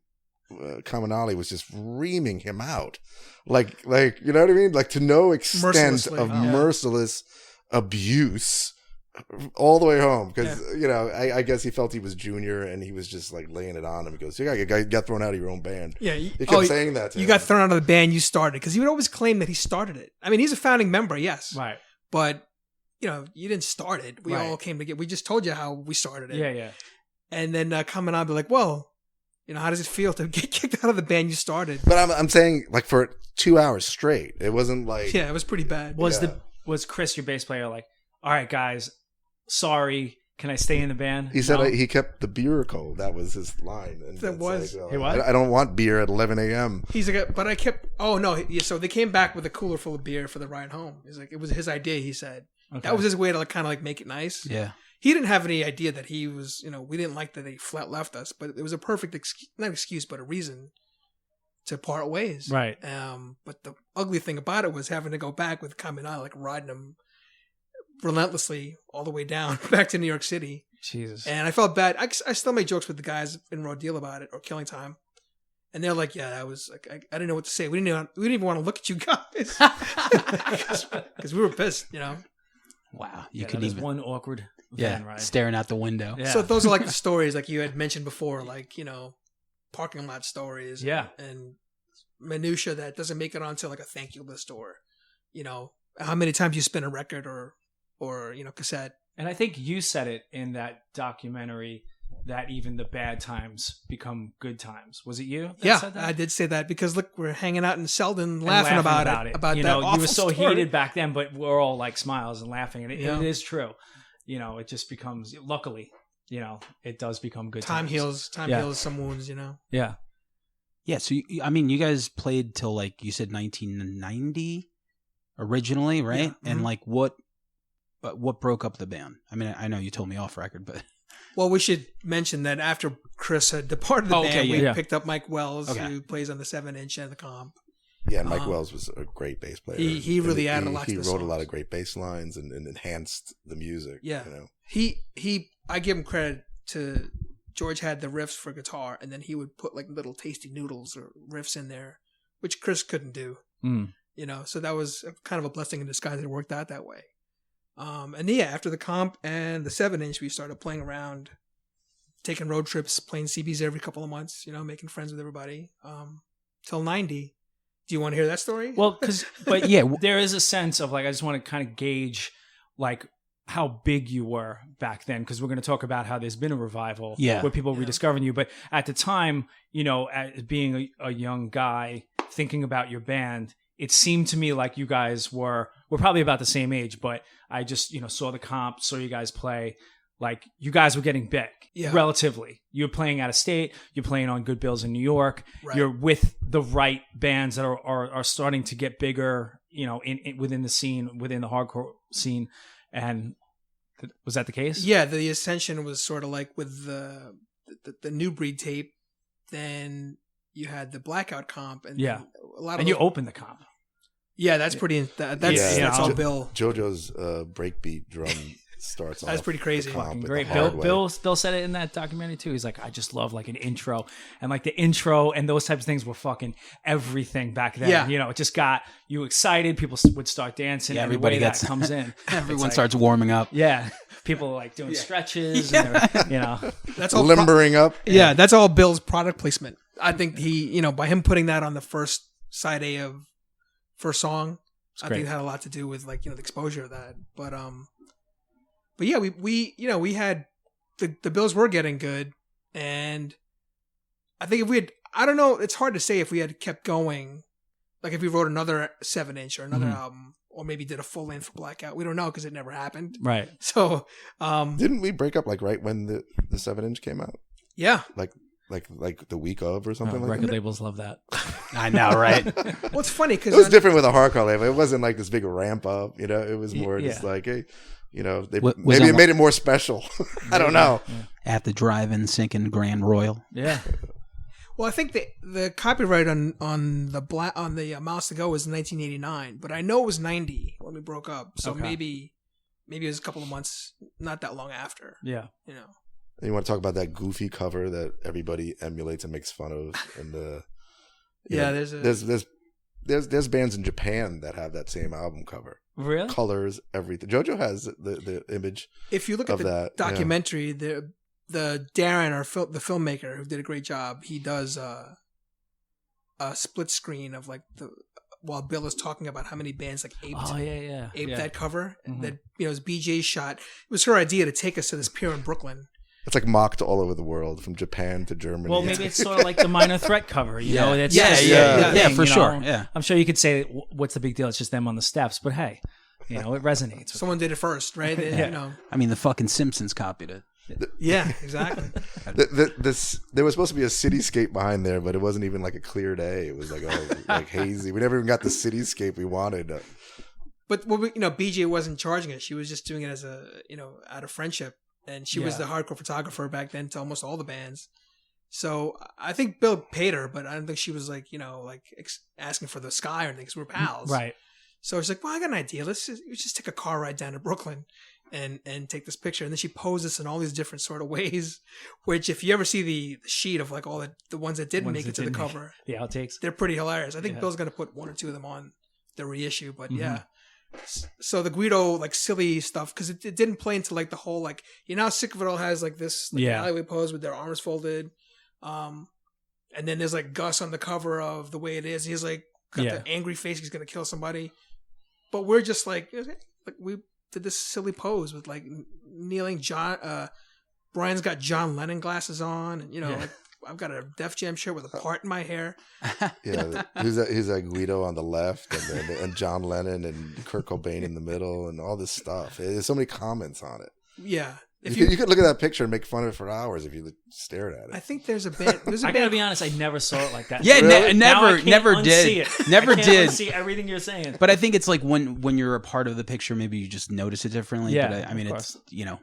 Kaminale was just reaming him out, like you know what I mean, like to no extent of merciless abuse all the way home, because I guess he felt he was junior, and he was just like laying it on him. He goes, "You got thrown out of your own band." Yeah, he kept saying that to him. You got thrown out of the band you started, because he would always claim that he started it. I mean, he's a founding member, yes, right, but you didn't start it. We all came together. We just told you how we started it. Yeah. And then coming on, be like, "Well, how does it feel to get kicked out of the band you started?" But I'm saying, like, for 2 hours straight, it wasn't like, it was pretty bad. Was Chris, your bass player, like, "All right, guys, sorry, can I stay in the band?" He said he kept the beer cold. That was his line. And that was. Hey, what? I don't want beer at 11 a.m. He's like, "But I kept." Oh no! So they came back with a cooler full of beer for the ride home. He's like, it was his idea. He said that was his way to kind of make it nice. Yeah. He didn't have any idea that he was. We didn't like that they flat left us, but it was a perfect not excuse, but a reason to part ways. Right. But the ugly thing about it was having to go back with Kaminale, like riding him relentlessly all the way down back to New York City. Jesus. And I felt bad. I still make jokes with the guys in Raw Deal about it, or Killing Time, and they're like, "Yeah, that was like, I didn't know what to say. We didn't even want to look at you guys because we were pissed." Wow, you could even one awkward van ride, staring out the window. Yeah. So those are like the stories, like you had mentioned before, like parking lot stories, and minutia that doesn't make it onto like a thank you list, or how many times you spin a record or cassette. And I think you said it in that documentary that even the bad times become good times. Was it you that said that? I did say that, because look, we're hanging out in Selden laughing about it. About that awful you were so story. heated back then, but we're all like smiles and laughing, and it is true. It just becomes, luckily, it does become good Time times. heals some wounds, Yeah. Yeah, so you guys played till, like you said, 1990 originally, right? Yeah. And like what broke up the band? I mean, I know you told me off record, but well, we should mention that after Chris had departed the band, we picked up Mike Wells, who plays on the 7-inch and the comp. Yeah, Mike Wells was a great bass player. He really added a lot to the songs. He wrote a lot of great bass lines and enhanced the music. Yeah. I give him credit to George had the riffs for guitar, and then he would put like little tasty noodles or riffs in there, which Chris couldn't do. So that was kind of a blessing in disguise that it worked out that way. After the comp and the 7-inch, we started playing around, taking road trips, playing CBs every couple of months, making friends with everybody, till 90. Do you want to hear that story? Well, there is a sense of like, I just want to kind of gauge like how big you were back then, because we're going to talk about how there's been a revival where people are rediscovering you. But at the time, as being a young guy thinking about your band, it seemed to me like you guys we're probably about the same age, but I just, saw the comp, saw you guys play. Like, you guys were getting big, relatively. You're playing out of state. You're playing on good bills in New York. Right. You're with the right bands that are starting to get bigger, within the scene, within the hardcore scene. And was that the case? Yeah, the ascension was sort of like with the New Breed tape. Then you had the Blackout comp, and a lot of. And you opened the comp. Yeah, that's pretty. That's all Bill. JoJo's breakbeat drum starts off. That's pretty crazy. Fucking great. Bill said it in that documentary too. He's like, I just love like an intro, and like the intro and those types of things were fucking everything back then. Yeah. It just got you excited. People would start dancing. Yeah, everybody that comes in. Everyone starts warming up. Yeah, people like doing stretches. Yeah. And you know, That's all. Limbering up. Yeah, that's all Bill's product placement. I think he, by him putting that on the first side A of first song, I think it had a lot to do with the exposure of that. But yeah, we had the Bills were getting good, and I think if we had, I don't know, it's hard to say if we had kept going, like if we wrote another 7-inch or another album, or maybe did a full length for Blackout. We don't know because it never happened. right? So, Didn't we break up right when the 7-inch came out? yeah. Like the week of or something like Record that? labels love that. I know, right? Well, it's funny because It was different with a hardcore label. It wasn't like this big ramp up, It was more just like, hey, they maybe it made it more special. I don't know. At the drive-in sinking Grand Royal. Yeah. Well, I think the copyright on the Miles to Go was 1989, but I know it was 90 when we broke up. So maybe it was a couple of months, not that long after. Yeah. And you want to talk about that goofy cover that everybody emulates and makes fun of, and there's bands in Japan that have that same album cover. Really? Colors, everything. JoJo has the image. If you look at the that documentary, the Darren, the filmmaker who did a great job, he does a split screen of while Bill is talking about how many bands aped that cover. Mm-hmm. That it was BJ's shot. It was her idea to take us to this pier in Brooklyn. It's like mocked all over the world, from Japan to Germany. Well, maybe it's sort of like the Minor Threat cover, It's yeah, just for sure. Yeah, I'm sure you could say, what's the big deal? It's just them on the steps. But hey, it resonates. Someone did it first, right? I mean, the fucking Simpsons copied it. Yeah, exactly. There was supposed to be a cityscape behind there, but it wasn't even like a clear day. It was like hazy. We never even got the cityscape we wanted. But BJ wasn't charging us. She was just doing it as out of friendship. And she was the hardcore photographer back then to almost all the bands. So I think Bill paid her, but I don't think she was asking for the sky or anything because we're pals. Right. So she's like, well, I got an idea. Let's just take a car ride down to Brooklyn and take this picture. And then she posed this in all these different sort of ways, which if you ever see the sheet of all the ones that didn't make it to the cover, the outtakes, they're pretty hilarious. I think Bill's going to put one or two of them on the reissue, but yeah. So the Guido silly stuff, because it didn't play into the whole sick of it all has this alleyway pose with their arms folded, and then there's Gus on the cover of The Way It Is. He's got the angry face. He's gonna kill somebody, but we're just we did this silly pose with kneeling. Brian's got John Lennon glasses on, and I've got a Def Jam shirt with a part in my hair. Yeah, who's that Guido on the left, and John Lennon and Kurt Cobain in the middle, and all this stuff. There's so many comments on it. Yeah, you could look at that picture and make fun of it for hours if you stared at it. I think there's a band. I gotta be honest, I never saw it like that. Yeah, Really? never Never did. it. Never did. See everything you're saying. But I think it's when you're a part of the picture, maybe you just notice it differently. Yeah, but I mean, of it's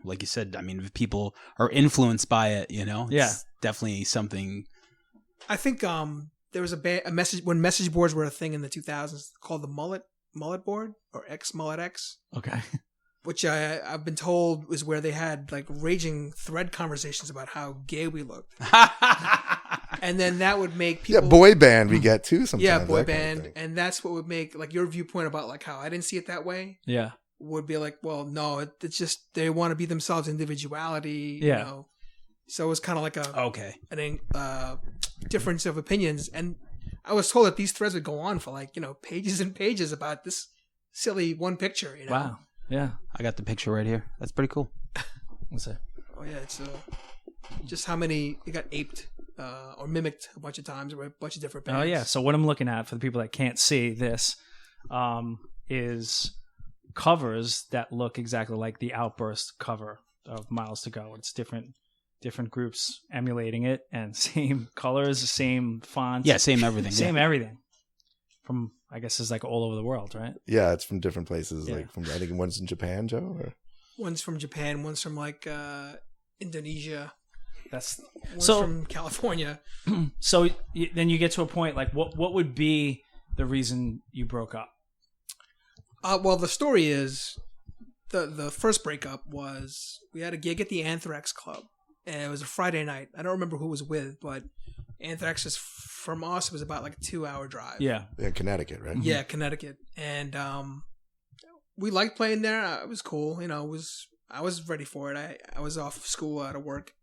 like you said. I mean, if people are influenced by it, it's definitely something. I think there was a message when message boards were a thing in the 2000s called the mullet board or Mullet X. Okay. Which I've been told was where they had raging thread conversations about how gay we looked. And then that would make people... Yeah, boy band we get too sometimes. Yeah, boy band. And that's what would make your viewpoint about how I didn't see it that way. Yeah. Would be well, no, it's just they want to be themselves, individuality. Yeah. So it was kind of a difference of opinions. And I was told that these threads would go on for pages and pages about this silly one picture. Wow. Yeah. I got the picture right here. That's pretty cool. What's that? Oh yeah, it's just how many it got aped or mimicked a bunch of times by a bunch of different bands. Oh yeah. So what I'm looking at for the people that can't see this is covers that look exactly like the Outburst cover of Miles to Go. It's different groups emulating it, and same colors, same fonts. Yeah, same everything. Same everything. From I guess it's all over the world, right? Yeah, it's from different places. Yeah. I think one's in Japan, Joe. Or? One's from Japan. One's from Indonesia. That's one's from California. So then you get to a point what would be the reason you broke up? Well, the story is the first breakup was we had a gig at the Anthrax Club, and it was a Friday night. I don't remember who it was with, but Anthrax is from us. It was about a 2-hour drive. Yeah. In Connecticut, right? Yeah, Connecticut, and we liked playing there. It was cool. I was ready for it. I was off of school, out of work.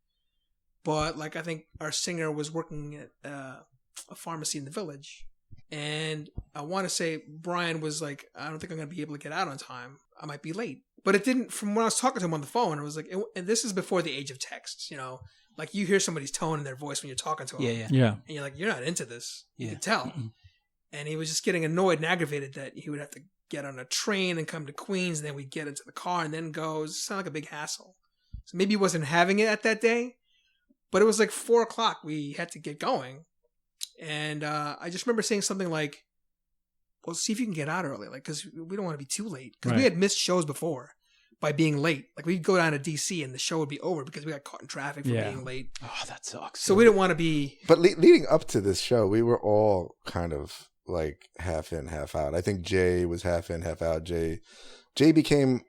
But like I think our singer was working at a pharmacy in the village. And I want to say Brian was like, I don't think I'm going to be able to get out on time. I might be late. But it didn't, from when I was talking to him on the phone, it was like, and this is before the age of texts, you know, like you hear somebody's tone in their voice when you're talking to them. Yeah. And you're like, you're not into this. You Yeah. can tell. And he was just getting annoyed and aggravated that he would have to get on a train and come to Queens, and then we'd get into the car and then go. It sounded like a big hassle. So maybe he wasn't having it at that day, but it was like 4:00. We had to get going. And I just remember saying something like, well, see if you can get out early, like, because we don't want to be too late. Because we Right. had missed shows before by being late. Like, we'd go down to D.C. and the show would be over because we got caught in traffic for Yeah. being late. Oh, that sucks. So we didn't want to be... But leading up to this show, we were all kind of like half in, half out. I think Jay was half in, half out. Jay became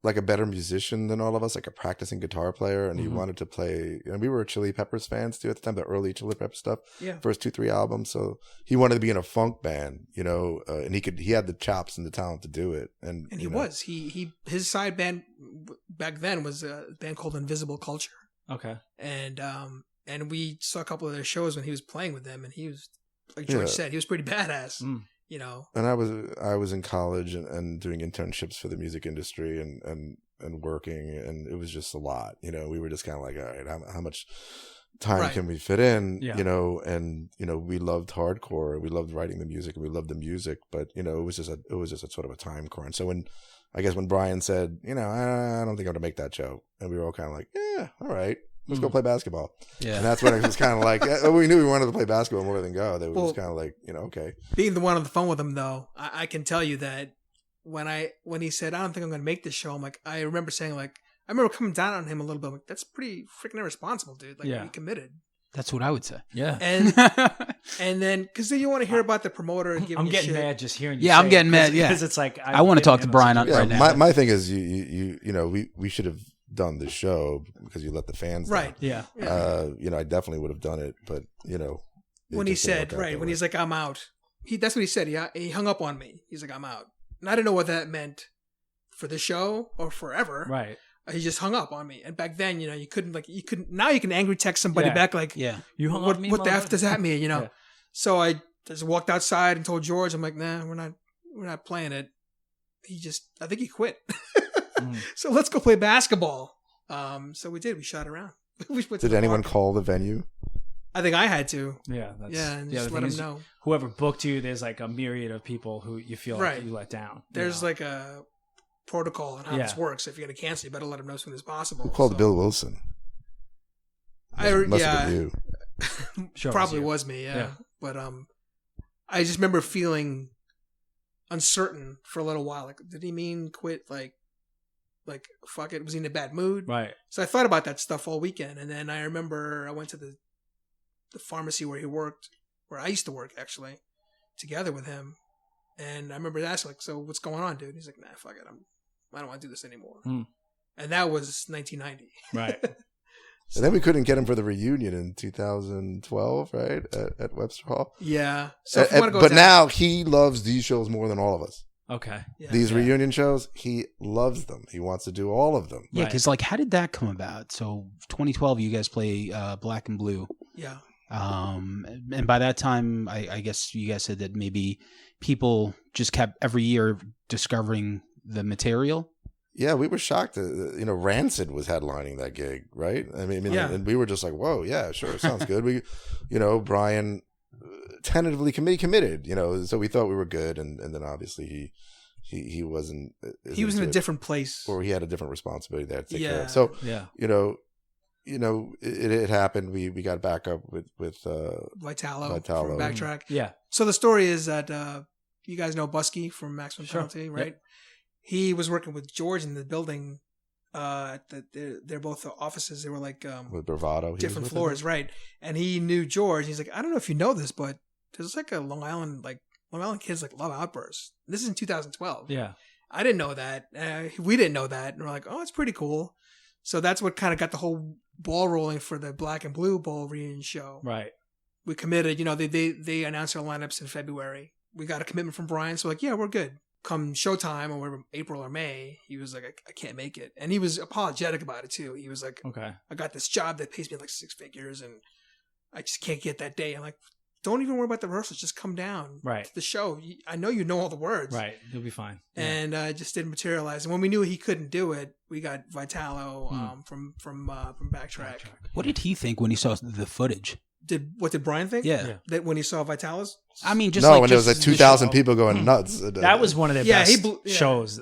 like a better musician than all of us, like a practicing guitar player, and he wanted to play. And we were Chili Peppers fans too at the time, the early Chili Pepper stuff. Yeah. First 2-3 albums. So he wanted to be in a funk band, you know, and he had the chops and the talent to do it. And And you he know, was. His side band back then was a band called Invisible Culture. Okay. And we saw a couple of their shows when he was playing with them, and he was, like George Yeah. said, he was pretty badass. Mm. You know. And I was in college and doing internships for the music industry and working, and it was just a lot. You know, we were just kind of like, all right, how much time Right. can we fit in? Yeah. You know, and you know, we loved hardcore, we loved writing the music, and we loved the music, but you know, it was just a sort of a time crunch. So when Brian said, you know, I don't think I'm gonna make that show, and we were all kind of like, yeah, all right. Let's go play basketball. Yeah. And that's when it was kind of like, we knew we wanted to play basketball more than go. That was Well, kind of like, you know, okay. Being the one on the phone with him, though, I can tell you that when he said, I don't think I'm going to make this show, I'm like, I remember saying, like, I remember coming down on him a little bit. I'm like, that's pretty freaking irresponsible, dude. Like, Yeah. be committed. That's what I would say. Yeah. And then, because then you want to hear about the promoter giving I'm you getting shit. mad just hearing you. Yeah, I'm say getting it, mad, yeah. Because it's like I wanna I've talk been to in a Brian on- situation- right now. My thing is you know, we should have done the show because you let the fans down. Right. Yeah. You know, I definitely would have done it, but you know, it When he just didn't said, work out right, that when way. he's like, I'm out. That's what he said. He hung up on me. He's like, I'm out. And I didn't know what that meant for the show or forever. Right. He just hung up on me. And back then, you know, you couldn't, now you can angry text somebody Yeah. back like, Yeah. You hung what, up me, what the F motherfucker? does that mean, you know? Yeah. So I just walked outside and told George, I'm like, nah, we're not playing it. I think he quit. So let's go play basketball. So we did. We shot around. We went to Did the anyone park. call the venue? I think I had to. Yeah. That's, Yeah, and the just thing let him is, know. Whoever booked you, there's like a myriad of people who you feel Right. like you let down. There's like a protocol on how this Yeah. works. If you're going to cancel, you better let him know as soon as possible. Who called So- Bill Wilson? Must have been you. Sure, probably you. was me, yeah. Yeah. But I just remember feeling uncertain for a little while. Like, did he mean quit? Like fuck it. Was he in a bad mood? Right. So I thought about that stuff all weekend, and then I remember I went to the pharmacy where he worked, where I used to work actually, together with him, and I remember asking like, "So what's going on, dude?" He's like, "Nah, fuck it. I don't want to do this anymore." And that was 1990. Right. And then we couldn't get him for the reunion in 2012, right? At Webster Hall. Yeah. So if you want to go, But down- now he loves these shows more than all of us. Okay. yeah. These reunion shows, he loves them. He wants to do all of them. Yeah, Right. because like, how did that come about? So 2012, you guys play Black and Blue. Yeah. And by that time, I guess you guys said that maybe people just kept every year discovering the material. Yeah, we were shocked. You know, Rancid was headlining that gig, right? I mean, Yeah. and we were just like, "Whoa, yeah, sure, sounds good." We, you know, Brian tentatively committed. You know, so we thought we were good, and then obviously he wasn't. He was in a into it, different place. or he had a different responsibility there to take care Yeah. of. So Yeah. you know, it happened. We got back up with Vitalo Vitalo. from Backtrack. Yeah. So the story is that you guys know Busky from Maximum Sure. Penalty, Yep. right? He was working with George in the building. They're both offices. They were like with Bravado, he was different with floors, right? And he knew George. He's like, I don't know if you know this, but there's like a Long Island kids like love Outburst. This is in 2012. Yeah. I didn't know that. We didn't know that. And we're like, oh, it's pretty cool. So that's what kind of got the whole ball rolling for the Black and Blue Bowl reunion show. Right. We committed. You know, they announced our lineups in February. We got a commitment from Brian. So like, yeah, we're good. come showtime or whatever, April or May, he was like, I can't make it. And he was apologetic about it too. He was like, Okay. I got this job that pays me like 6 figures and I just can't get that day. I'm like, don't even worry about the rehearsals. Just come down Right. to the show. I know you know all the words. Right. You'll be fine. Yeah. And it just didn't materialize. And when we knew he couldn't do it, we got Vitalo from Backtrack. What did he think when he saw the footage? What did Brian think? Yeah. That when he saw Vitalo's? I mean, just no, like when there was like just the 2,000 show. people going nuts. That was one of their Yeah, best yeah. shows.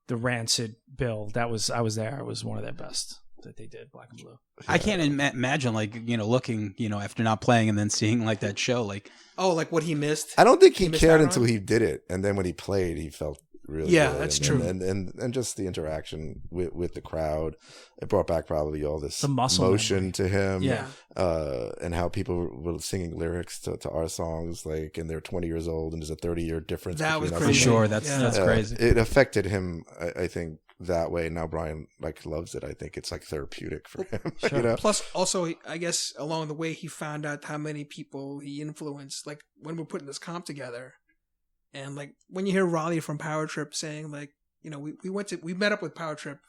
The Rancid bill. I was there. It was one of their best that they did. Black and Blue. I can't imagine, like, looking, after not playing and then seeing like that show, like, Oh, like what he missed? I don't think he missed cared out on until it? he did it, and then when he played, he felt really Yeah, good. that's and, true. And just the interaction with the crowd, it brought back probably all this The muscle motion to him. Yeah. And how people were singing lyrics to our songs, like, and they're 20 years old, and there's a 30-year difference. That was between us for crazy. and sure, them. that's crazy. It affected him, I think, that way. Now Brian like loves it. I think it's like therapeutic for him. Sure. Plus, also, I guess along the way, he found out how many people he influenced. Like when we're putting this comp together, and like when you hear Raleigh from Power Trip saying, like, we met up with Power Trip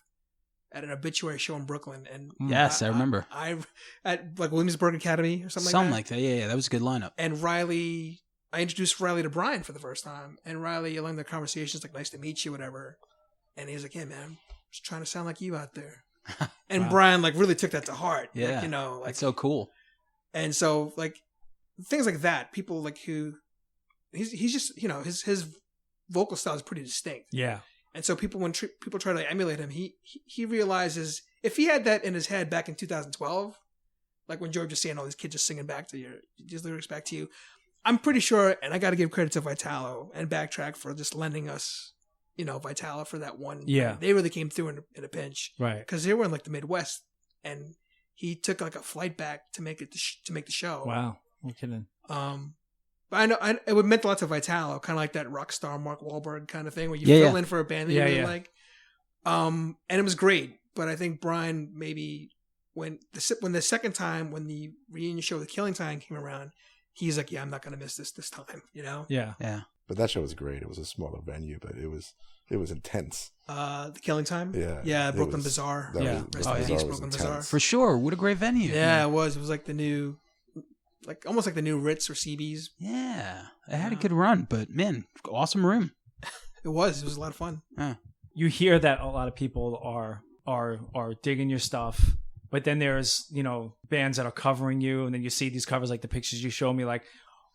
at an obituary show in Brooklyn, and Yes, I remember. I at like Williamsburg Academy or something like that. Yeah, that was a good lineup. And Riley, I introduced Riley to Brian for the first time, and Riley, along the conversations, like, nice to meet you, whatever. And he's like, yeah, man, I'm just trying to sound like you out there. And Wow. Brian, like, really took that to heart. Yeah, Like, like, That's so cool. and so, like, things like that, people, like, who, he's just, his vocal style is pretty distinct. Yeah. And so people, when people try to emulate him, he realizes if he had that in his head back in 2012, like when George was saying all these kids just singing back to these lyrics back to you, I'm pretty sure, and I got to give credit to Vitalo and Backtrack for just lending us, Vitalo for that one. Yeah. They really came through in a pinch Right. because they were in like the Midwest, and he took like a flight back to make it to make the show. Wow. No kidding. But I know it meant a lot to Vitalo, kind of like that rock star Mark Wahlberg kind of thing, where you Yeah, fill yeah. in for a band that you Yeah, really yeah. like. And it was great, but I think Brian maybe when the second time when the reunion show with Killing Time came around, he's like, yeah, I'm not gonna miss this time, Yeah. Yeah. But that show was great. It was a smaller venue, but it was intense. The Killing Time, Yeah, it Brooklyn was- Bazaar, That Yeah. was, Rest that in Bazaar peace, was Brooklyn intense. Bazaar. For sure. What a great venue. Yeah, it was like the new, like almost like the new Ritz or CB's. Yeah. It had a good run, but man, awesome room. It was a lot of fun. You hear that a lot of people are digging your stuff, but then there's bands that are covering you, and then you see these covers like the pictures you show me. Like,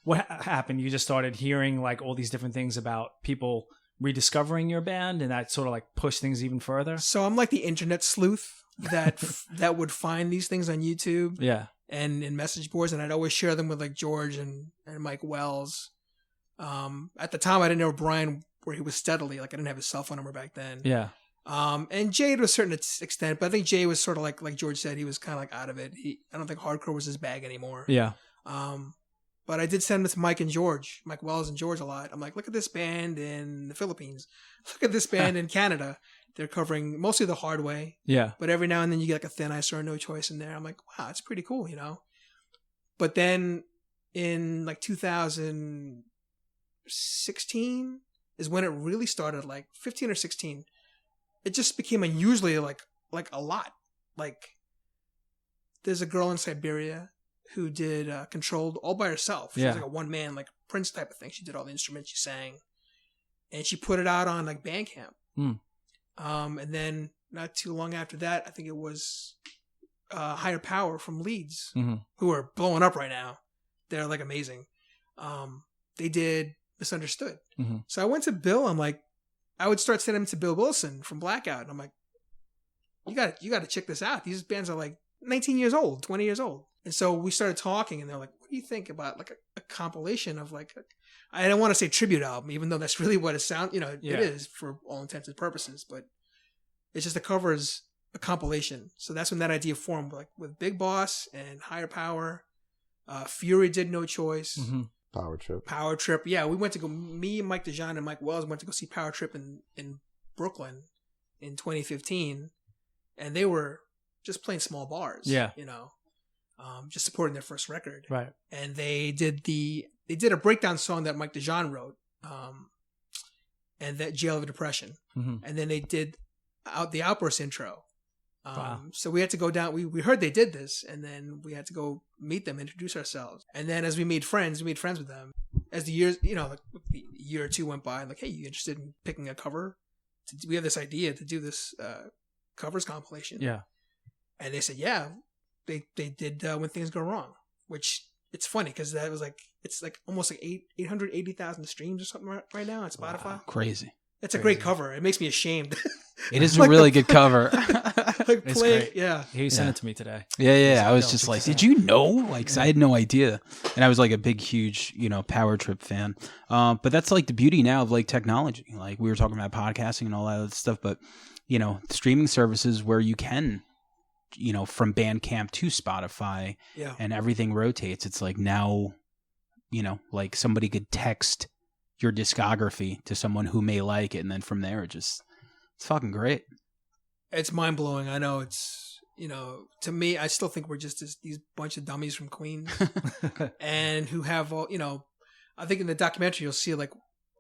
what happened? You just started hearing like all these different things about people rediscovering your band, and that sort of like pushed things even further. So I'm like the internet sleuth that would find these things on YouTube. Yeah. And in message boards, and I'd always share them with like George and Mike Wells. At the time, I didn't know Brian where he was steadily. Like I didn't have his cell phone number back then. Yeah. And Jay to a certain extent, but I think Jay was sort of like George said, he was kind of like out of it. I don't think hardcore was his bag anymore. Yeah. But I did send them to Mike Wells and George a lot. I'm like, look at this band in the Philippines. Look at this band in Canada. They're covering mostly the hard way. Yeah. But every now and then you get like a Thin Ice or a No Choice in there. I'm like, wow, that's pretty cool, But then in like 2016 is when it really started, like 15 or 16. It just became unusually like a lot. Like there's a girl in Siberia who did Controlled all by herself. She was like a one man, like Prince type of thing. She did all the instruments, she sang. And she put it out on like Bandcamp. And then not too long after that, I think it was Higher Power from Leeds, who are blowing up right now. They're like amazing. They did Misunderstood. So I went to Bill. I'm like, I would start sending them to Bill Wilson from Blackout. And I'm like, you got to check this out. These bands are like 19 years old, 20 years old. And so we started talking, and they're like, what do you think about like a compilation of like, I don't want to say tribute album, even though that's really what it sounds, it is for all intents and purposes, but it's just a cover as a compilation. So that's when that idea formed, like with Big Boss and Higher Power. Fury did No Choice. Power Trip. Yeah, we went to go, me, Mike DeJean, and Mike Wells went to go see Power Trip in Brooklyn in 2015. And they were just playing small bars. Yeah. Just supporting their first record. Right. And they did a breakdown song that Mike DeJean wrote. and that Jail of Depression. Mhm. And then they did the Outburst intro. Wow. So we had to go down. We heard they did this, and then we had to go meet them, introduce ourselves. And then as we made friends with them. As the years, like the year or two went by, like, hey, you interested in picking a cover? We have this idea to do this covers compilation. Yeah. And they said, yeah. They did When Things Go Wrong, which it's funny because that was it's almost 880,000 streams or something right now on Spotify. Wow, crazy. It's a great cover. It makes me ashamed. It is a really good cover. It's great. Yeah. He sent it to me today. Yeah. I was Yo, just check like, this did you know? Like, 'cause I had no idea. And I was like a big, huge, Power Trip fan. But that's like the beauty now of like technology. Like we were talking about podcasting and all that other stuff, but streaming services where you can, from Bandcamp to Spotify and everything rotates. It's like now, like somebody could text your discography to someone who may like it. And then from there, it's fucking great. It's mind blowing. I know it's, to me, I still think we're just these bunch of dummies from Queens and who have all, I think in the documentary, you'll see like,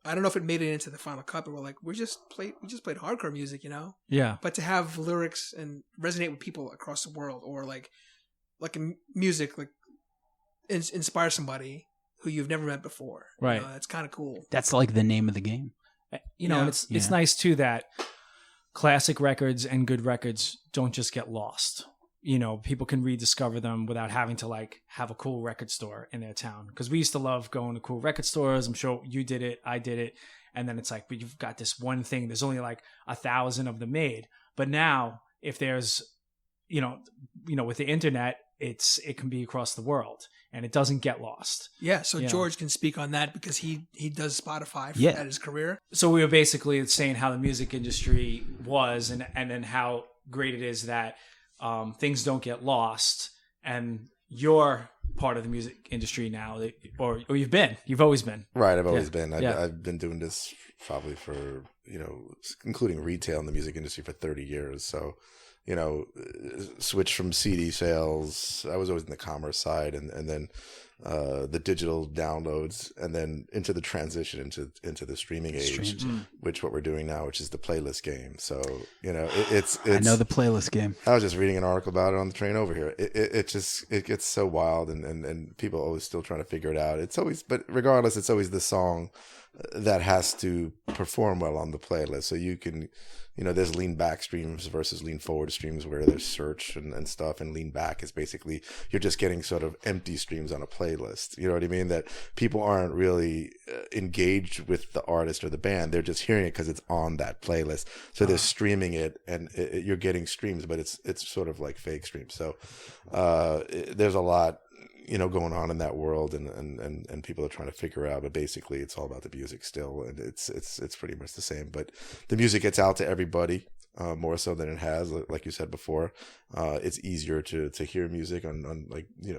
I don't know if it made it into the final cut, but we're like, we just played hardcore music, Yeah. But to have lyrics and resonate with people across the world, or like music, like inspire somebody who you've never met before. Right. That's kind of cool. That's like the name of the game. And it's nice too that classic records and good records don't just get lost. People can rediscover them without having to like have a cool record store in their town. Because we used to love going to cool record stores. I'm sure you did it. I did it. And then it's like, but you've got this one thing. There's only like 1,000 of them made. But now if there's, with the internet, it can be across the world and it doesn't get lost. Yeah. So George can speak on that because he does Spotify at his career. So we were basically saying how the music industry was and then how great it is that things don't get lost, and you're part of the music industry now, or you've always been. Right, I've always been. I've been doing this probably for, including retail in the music industry for 30 years. So, switched from CD sales. I was always in the commerce side, and then the digital downloads, and then into the transition into the streaming age, which what we're doing now, which is the playlist game. So it's I know the playlist game. I was just reading an article about it on the train over here. It gets so wild, and people are always still trying to figure it out. But regardless, it's always the song that has to perform well on the playlist. So you can, there's lean back streams versus lean forward streams where there's search and stuff, and lean back is basically you're just getting sort of empty streams on a playlist. You know what I mean? That people aren't really engaged with the artist or the band. They're just hearing it because it's on that playlist. So they're streaming it, and you're getting streams, but it's sort of like fake streams. So there's a lot going on in that world, and people are trying to figure out, but basically it's all about the music still, and it's pretty much the same, but the music gets out to everybody more so than it has, like you said before. It's easier to hear music on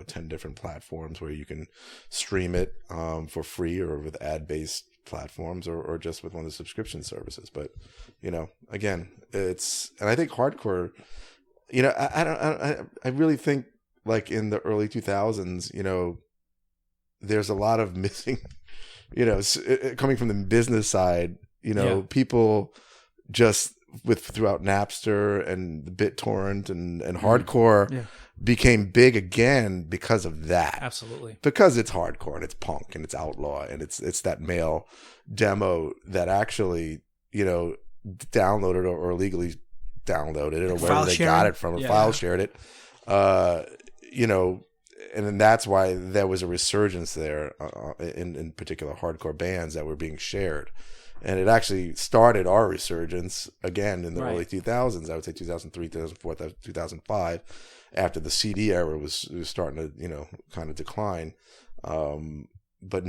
10 different platforms where you can stream it for free, or with ad-based platforms, or just with one of the subscription services. But again, and I think hardcore, I really think, like in the early 2000s, there's a lot of missing, coming from the business side, people just throughout Napster and the BitTorrent and hardcore became big again because of that. Absolutely. Because it's hardcore and it's punk and it's outlaw and it's that male demo that actually, downloaded or illegally downloaded it, or wherever they got it from, or file shared it. And then that's why there was a resurgence there in particular hardcore bands that were being shared. And it actually started our resurgence again in the early 2000s. I would say 2003, 2004, 2005, after the CD era was starting to, kind of decline. But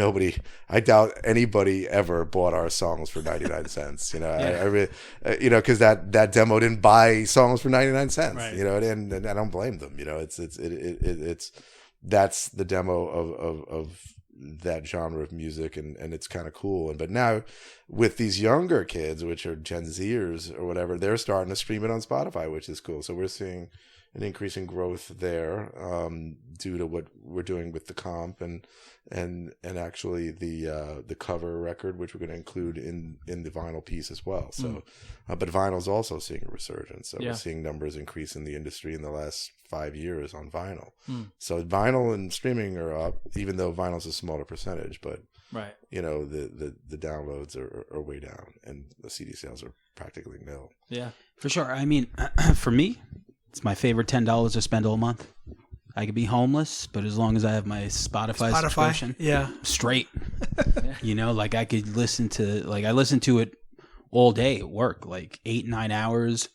I doubt anybody ever bought our songs for 99 cents. I really, because that demo didn't buy songs for 99 cents. Right. And I don't blame them. That's the demo of that genre of music, and it's kind of cool. But now with these younger kids, which are Gen Zers or whatever, they're starting to stream it on Spotify, which is cool. So we're seeing an increase in growth there due to what we're doing with the comp and actually the cover record, which we're going to include in the vinyl piece as well. So, but vinyl's also seeing a resurgence. So we're seeing numbers increase in the industry in the last 5 years on vinyl. So vinyl and streaming are up, even though vinyl's a smaller percentage. But right, you know, the downloads are way down, and the CD sales are practically nil. Yeah, For sure. I mean, for me, it's my favorite $10 to spend all month. I could be homeless, but as long as I have my Spotify subscription, straight. You know, like I could listen to, like I listen to it all day at work, like 8-9 hours.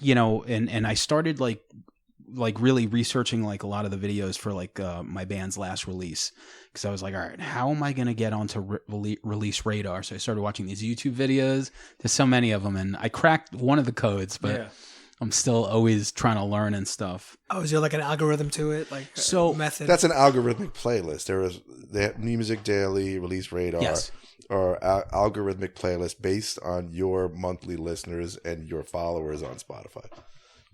You know, and I started like really researching like a lot of the videos for like my band's last release, because I was like, all right, how am I going to get onto release radar? So I started watching these YouTube videos. There's so many of them, and I cracked one of the codes, but I'm still always trying to learn and stuff. Oh, is there like an algorithm to it? Like so method? That's an algorithmic playlist. They have Music Daily, Release Radar, or algorithmic playlist based on your monthly listeners and your followers on Spotify.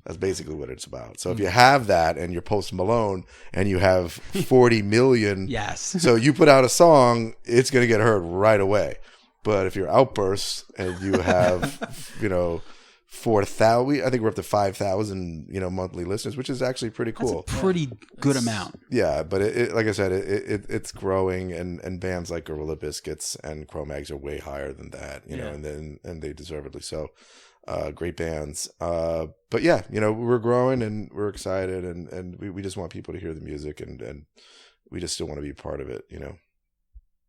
That's basically what it's about. So if you have that and you're Post Malone and you have 40 million, so you put out a song, it's going to get heard right away. But if you're Outburst and you have, you know, 4,000, I think we're up to 5,000, you know, monthly listeners, which is actually pretty cool. That's a pretty good amount. Yeah, but it like I said, it's growing, and bands like Gorilla Biscuits and Cro-Mags are way higher than that, you know, and they deservedly so. Great bands. But yeah, you know, we're growing and we're excited, and we just want people to hear the music, and we just still want to be part of it, you know.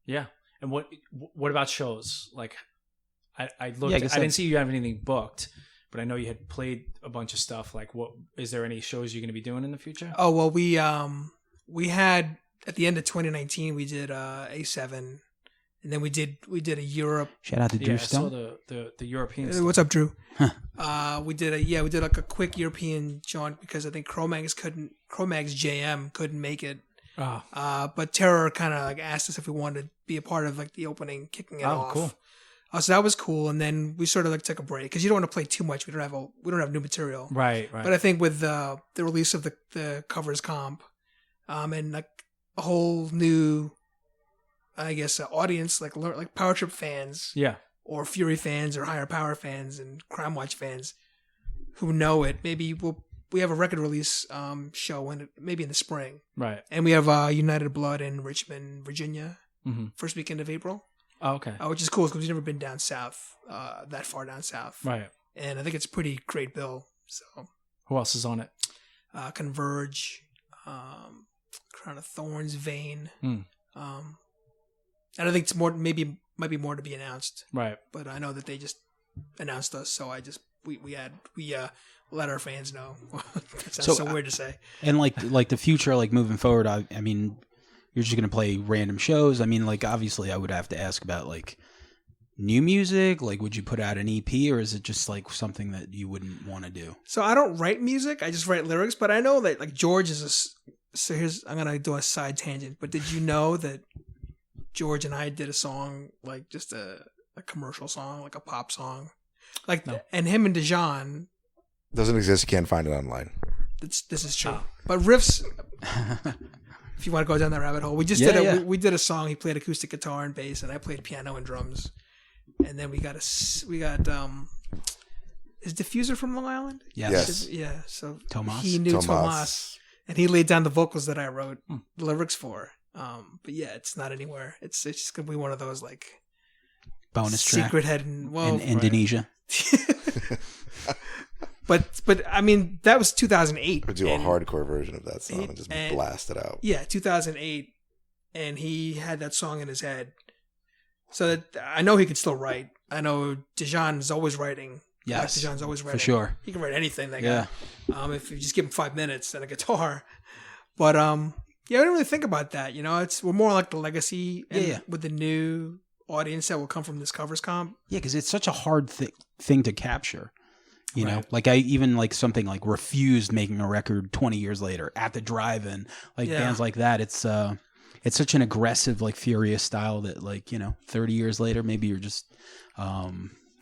Yeah. And what about shows? Like I looked, I didn't see you have anything booked, but I know you had played a bunch of stuff. Like, what is there any shows you're going to be doing in the future? Oh, well, we had at the end of 2019 we did A7, and then we did a Europe. Shout out to Drew I Stone. saw the European stuff. What's up, Drew? We did like a quick European jaunt because I think Cro-Mags JM couldn't make it. But Terror kind of like asked us if we wanted to be a part of like the opening, kicking it off. Cool. So that was cool, and then we sort of like took a break because you don't want to play too much. We don't have new material, right. But I think with the release of the covers comp, and like a whole new, I guess, audience like Power Trip fans, or Fury fans, or Higher Power fans, and Crime Watch fans who know it. Maybe we have a record release show maybe in the spring, right? And we have United Blood in Richmond, Virginia, first weekend of April. Oh, okay. Which is cool because we've never been down south, that far down south. Right. And I think it's a pretty great bill. So, who else is on it? Converge, Crown of Thorns, Vane. And I think it's might be more to be announced. Right. But I know that they just announced us, so we let our fans know. That sounds so weird to say. And like the future, like moving forward, I mean, you're just going to play random shows. I mean, like, obviously I would have to ask about like new music. Like, would you put out an EP, or is it just like something that you wouldn't want to do? So I don't write music. I just write lyrics, but I know that like George so I'm going to do a side tangent, but did you know that George and I did a song, like just a commercial song, like a pop song, like, no. And him and Dijon doesn't exist. You can't find it online. This is true. But riffs, if you want to go down that rabbit hole, we just we did a song. He played acoustic guitar and bass, and I played piano and drums. And then we got is Diffuser from Long Island? Yes. Yeah. So Tomas. He knew Tomas, and he laid down the vocals that I wrote the lyrics for. But yeah, it's not anywhere. It's just gonna be one of those like bonus track. Secret hidden. Well, in Indonesia. But I mean, that was 2008. We'll do a hardcore version of that song and just blast it out. Yeah, 2008, and he had that song in his head. So that I know he could still write. I know Dijon is always writing. Yes, Dijon's always writing. For sure. He can write anything. That guy. If you just give him 5 minutes and a guitar. But yeah, I didn't really think about that. You know, we're more like the legacy with the new audience that will come from this covers comp. Yeah, because it's such a hard thing to capture. You know, like I even like something like Refused making a record 20 years later at the drive-in, like bands like that. It's it's such an aggressive, like furious style that like, 30 years later, maybe you're just,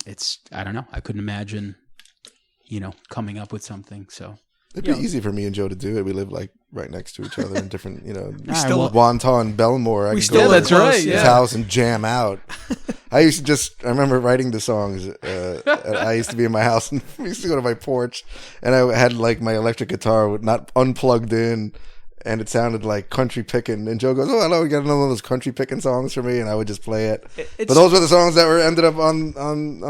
it's, I don't know. I couldn't imagine, coming up with something. So it'd be easy for me and Joe to do it. We live like right next to each other in different, still- Wonton, Belmore. I We could still go live to close, his yeah. house and jam out. I remember writing the songs. I used to be in my house and we used to go to my porch, and I had like my electric guitar with not unplugged in, and it sounded like country picking. And Joe goes, "Oh, hello, you got another one of those country picking songs for me?" And I would just play it. But those were the songs that ended up on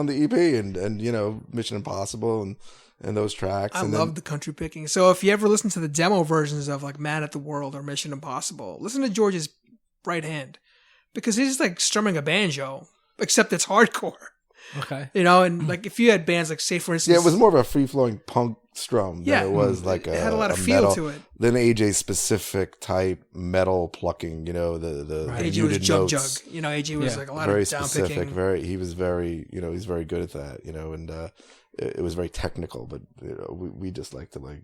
the EP and Mission Impossible and those tracks. I and love the country picking. So if you ever listen to the demo versions of like Man at the World or Mission Impossible, listen to George's right hand, because he's like strumming a banjo, except it's hardcore. Okay. And like if you had bands like, say for instance, Yeah, it was more of a free flowing punk strum Yeah. than it was like It had a lot of feel metal, to it. Than AJ's specific type metal plucking. The AJ was muted jug notes. jug. AJ was Yeah. like a lot Very of down specific. picking. He was very he's very good at that. And it was very technical. But we just like to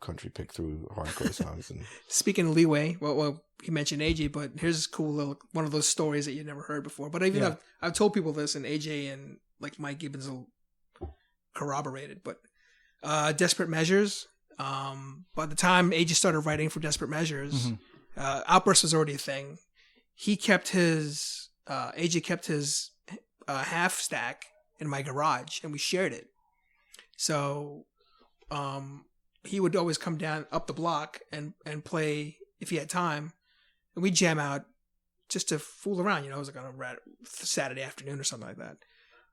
country pick through hardcore songs. And Speaking of leeway, well, he mentioned AJ, but here's a cool little one of those stories that you never heard before. But I've told people this, and AJ and like Mike Gibbons will corroborate it. But Desperate Measures. By the time AJ started writing for Desperate Measures, Outburst was already a thing. He kept his AJ kept his half stack in my garage, and we shared it. So he would always come down up the block and play if he had time, and we'd jam out just to fool around. It was like on a Saturday afternoon or something like that.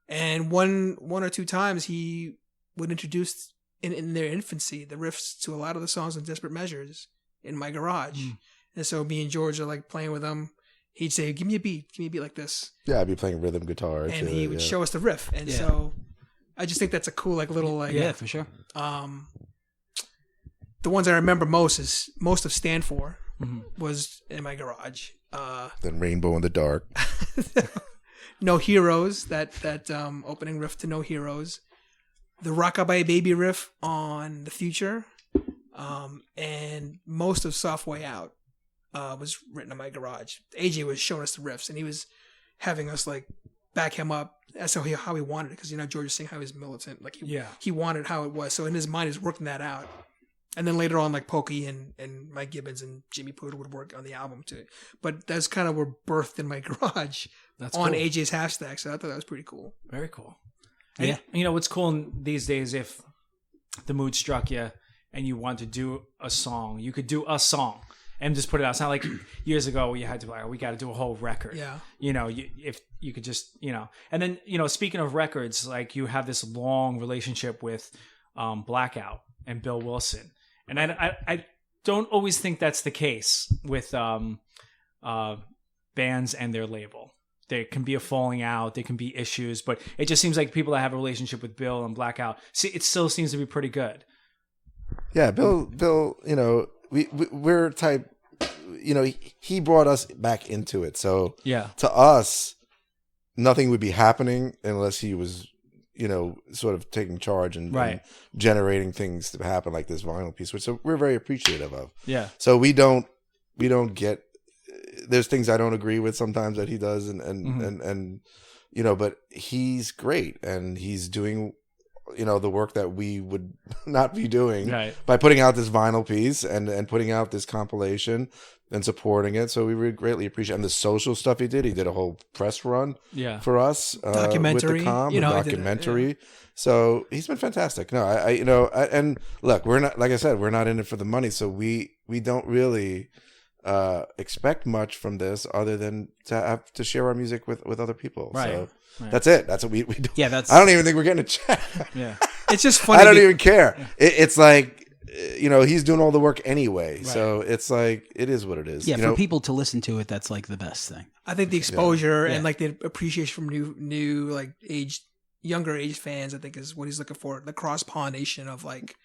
And one or two times he would introduce in their infancy the riffs to a lot of the songs in Desperate Measures in my garage. And so me and George are like playing with him. He'd say, give me a beat like this. yeah, I'd be playing rhythm guitar. And too, he would yeah. show us the riff. And so I just think that's a cool like little like yeah, for sure. The ones I remember most of Stand For was in my garage. Then Rainbow in the Dark. No Heroes, that opening riff to No Heroes. The Rockabye Baby riff on The Future. And most of Soft Way Out was written in my garage. AJ was showing us the riffs, and he was having us like back him up. That's how he wanted it, because George was saying how he was militant. Like he wanted how it was. So in his mind, he's working that out. And then later on, like Pokey and Mike Gibbons and Jimmy Poodle would work on the album too. But that's kind of were birthed in my garage That's on cool. AJ's half stack. So I thought that was pretty cool. Very cool. Yeah. And, what's cool these days, if the mood struck you and you want to do a song, you could do a song and just put it out. It's not like years ago where you had to we got to do a whole record. Yeah. If you could just, and then, speaking of records, like you have this long relationship with Blackout and Bill Wilson. And I don't always think that's the case with bands and their label. There can be a falling out, there can be issues, but it just seems like people that have a relationship with Bill and Blackout, it still seems to be pretty good. Yeah, Bill, we're type, he brought us back into it. So Yeah. to us, nothing would be happening unless he was, sort of taking charge and generating things to happen, like this vinyl piece, which we're very appreciative of. Yeah. So we don't get, there's things I don't agree with sometimes that he does, and but he's great, and he's doing the work that we would not be doing by putting out this vinyl piece and putting out this compilation and supporting it. So we really greatly appreciate it. And the social stuff he did a whole press run for us, Documentary, with the a he did it, documentary. So he's been fantastic. No, and look, we're not, like I said, we're not in it for the money. So we don't really expect much from this other than to have to share our music with other people. Right. So that's it. That's what we do. Yeah, that's. I don't even think we're getting a check. Yeah. It's just funny. I don't even care. It's like, he's doing all the work anyway. So it's like, it is what it is. Yeah, for people to listen to it, that's like the best thing. I think the exposure Yeah. and like the appreciation from new like younger age fans, I think is what he's looking for. The cross pollination of like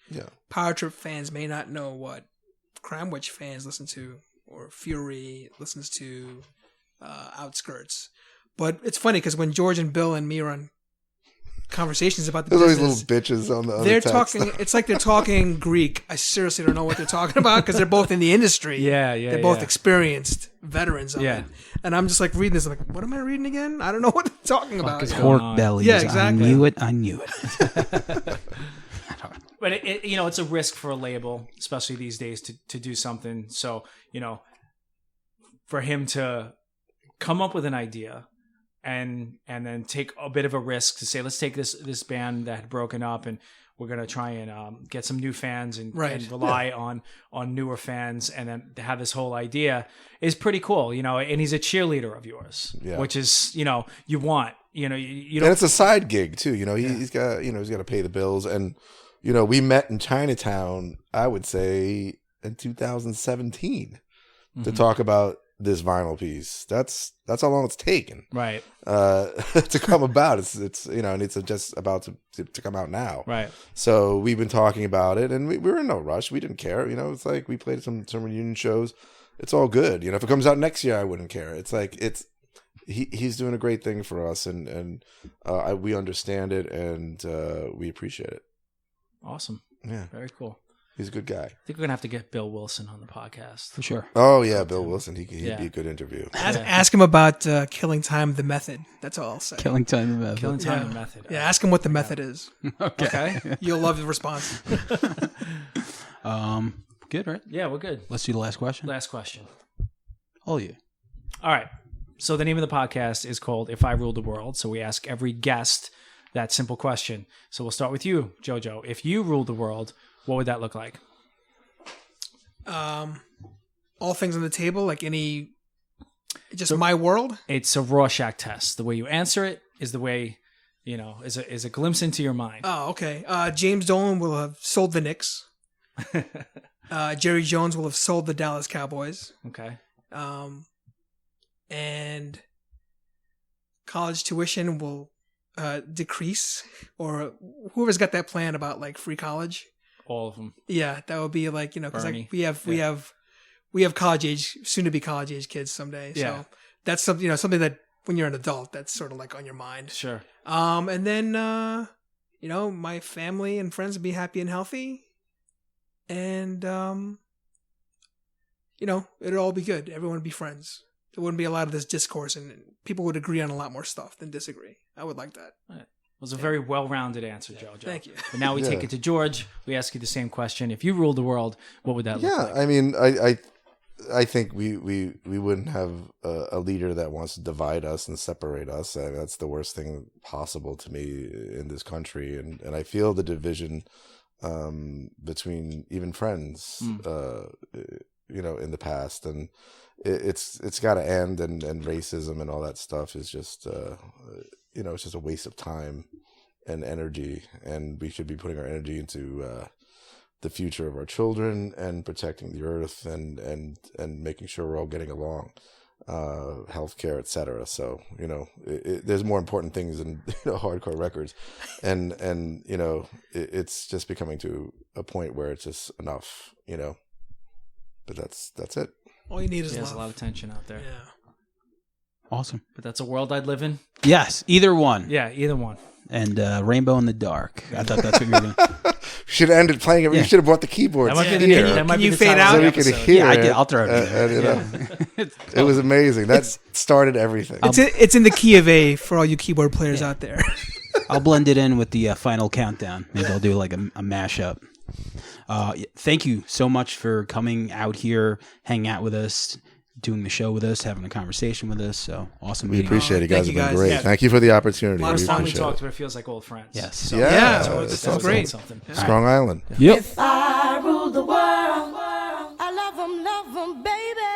Power Trip fans may not know what Crime Witch fans listen to, or Fury listens to Outskirts. But it's funny because when George and Bill and me are on conversations about the there's always business, little bitches on the they're text. talking. It's like they're talking Greek. I seriously don't know what they're talking about because they're both in the industry. Yeah. They're both experienced. veterans of Yeah. it. And I'm just like reading this. I'm like, what am I reading again? I don't know what they're talking about. is you know? going Pork on? bellies. Yeah, exactly. I knew it. But it's a risk for a label, especially these days, to do something. So, for him to come up with an idea and then take a bit of a risk to say, let's take this band that had broken up and we're going to try and get some new fans and rely on newer fans, and then to have this whole idea is pretty cool, and he's a cheerleader of yours, which is, you want, you don't. And it's a side gig too, he's got, he's got to pay the bills. And, we met in Chinatown, I would say in 2017 to talk about this vinyl piece. That's how long it's taken, right? To come about. It's and it's just about to come out now, right? So we've been talking about it, and we were in no rush. We didn't care, it's like we played some reunion shows. It's all good, if it comes out next year, I wouldn't care. It's like he's doing a great thing for us, and we understand it, and we appreciate it. Awesome, yeah, very cool. He's a good guy. I think we're gonna have to get Bill Wilson on the podcast For sure. Oh yeah, Bill Wilson. He'd be a good interview. Ask him about Killing Time, the method. That's all I'll say. Killing Time, the method. Killing Time, the method. Yeah, ask him what the method is. Okay. You'll love the response. Good, right? Yeah, we're good. Let's do the last question. Last question. Oh, yeah. All right. So the name of the podcast is called If I Ruled the World. So we ask every guest that simple question. So we'll start with you, JoJo. If you ruled the world, what would that look like? All things on the table, like my world. It's a Rorschach test. The way you answer it is the way, is a glimpse into your mind. Oh, okay. James Dolan will have sold the Knicks. Jerry Jones will have sold the Dallas Cowboys. Okay. And college tuition will decrease, or whoever's got that plan about like free college. All of them. Yeah, that would be like, because Bernie. like we have college age, soon to be college age kids someday. Yeah. So that's something, something that when you're an adult, that's sort of like on your mind. Sure. And then my family and friends would be happy and healthy, and it'd all be good. Everyone would be friends. There wouldn't be a lot of this discourse, and people would agree on a lot more stuff than disagree. I would like that. Right. It was a very well-rounded answer, JoJo. Thank you. But now we take it to George. We ask you the same question. If you ruled the world, what would that look like? Yeah, I mean, I think we wouldn't have a leader that wants to divide us and separate us. I mean, that's the worst thing possible to me in this country, and I feel the division between even friends, in the past, and it's got to end, and racism and all that stuff is just it's just a waste of time and energy, and we should be putting our energy into the future of our children and protecting the earth and making sure we're all getting along, healthcare, etc. So there's more important things than hardcore records, and it's just becoming to a point where it's just enough, But that's it. All you need is There's love. a lot of tension out there. Yeah. Awesome. But that's a world I'd live in. Yes, either one. Yeah, either one. And Rainbow in the Dark. I thought that's what you were going to... Should have ended playing it. Yeah. You should have brought the keyboards. That might be the here. that might Can be you the fade title out? of the So we could episode. hear Yeah, it. I'll throw it. It was amazing. That started everything. It's in the key of A for all you keyboard players out there. I'll blend it in with the final countdown. Maybe I'll do like a mashup. Thank you so much for coming out here, hanging out with us, doing the show with us, having a conversation with us. So awesome. We meeting appreciate it. You guys Thank have you been guys. great. Yeah. Thank you for the opportunity. A lot of First time we appreciate talked, it. but it feels like old friends. Yes. So, Yeah, that's it's that's great. Something. Strong Island. Yep. If I ruled the world, I love 'em, baby.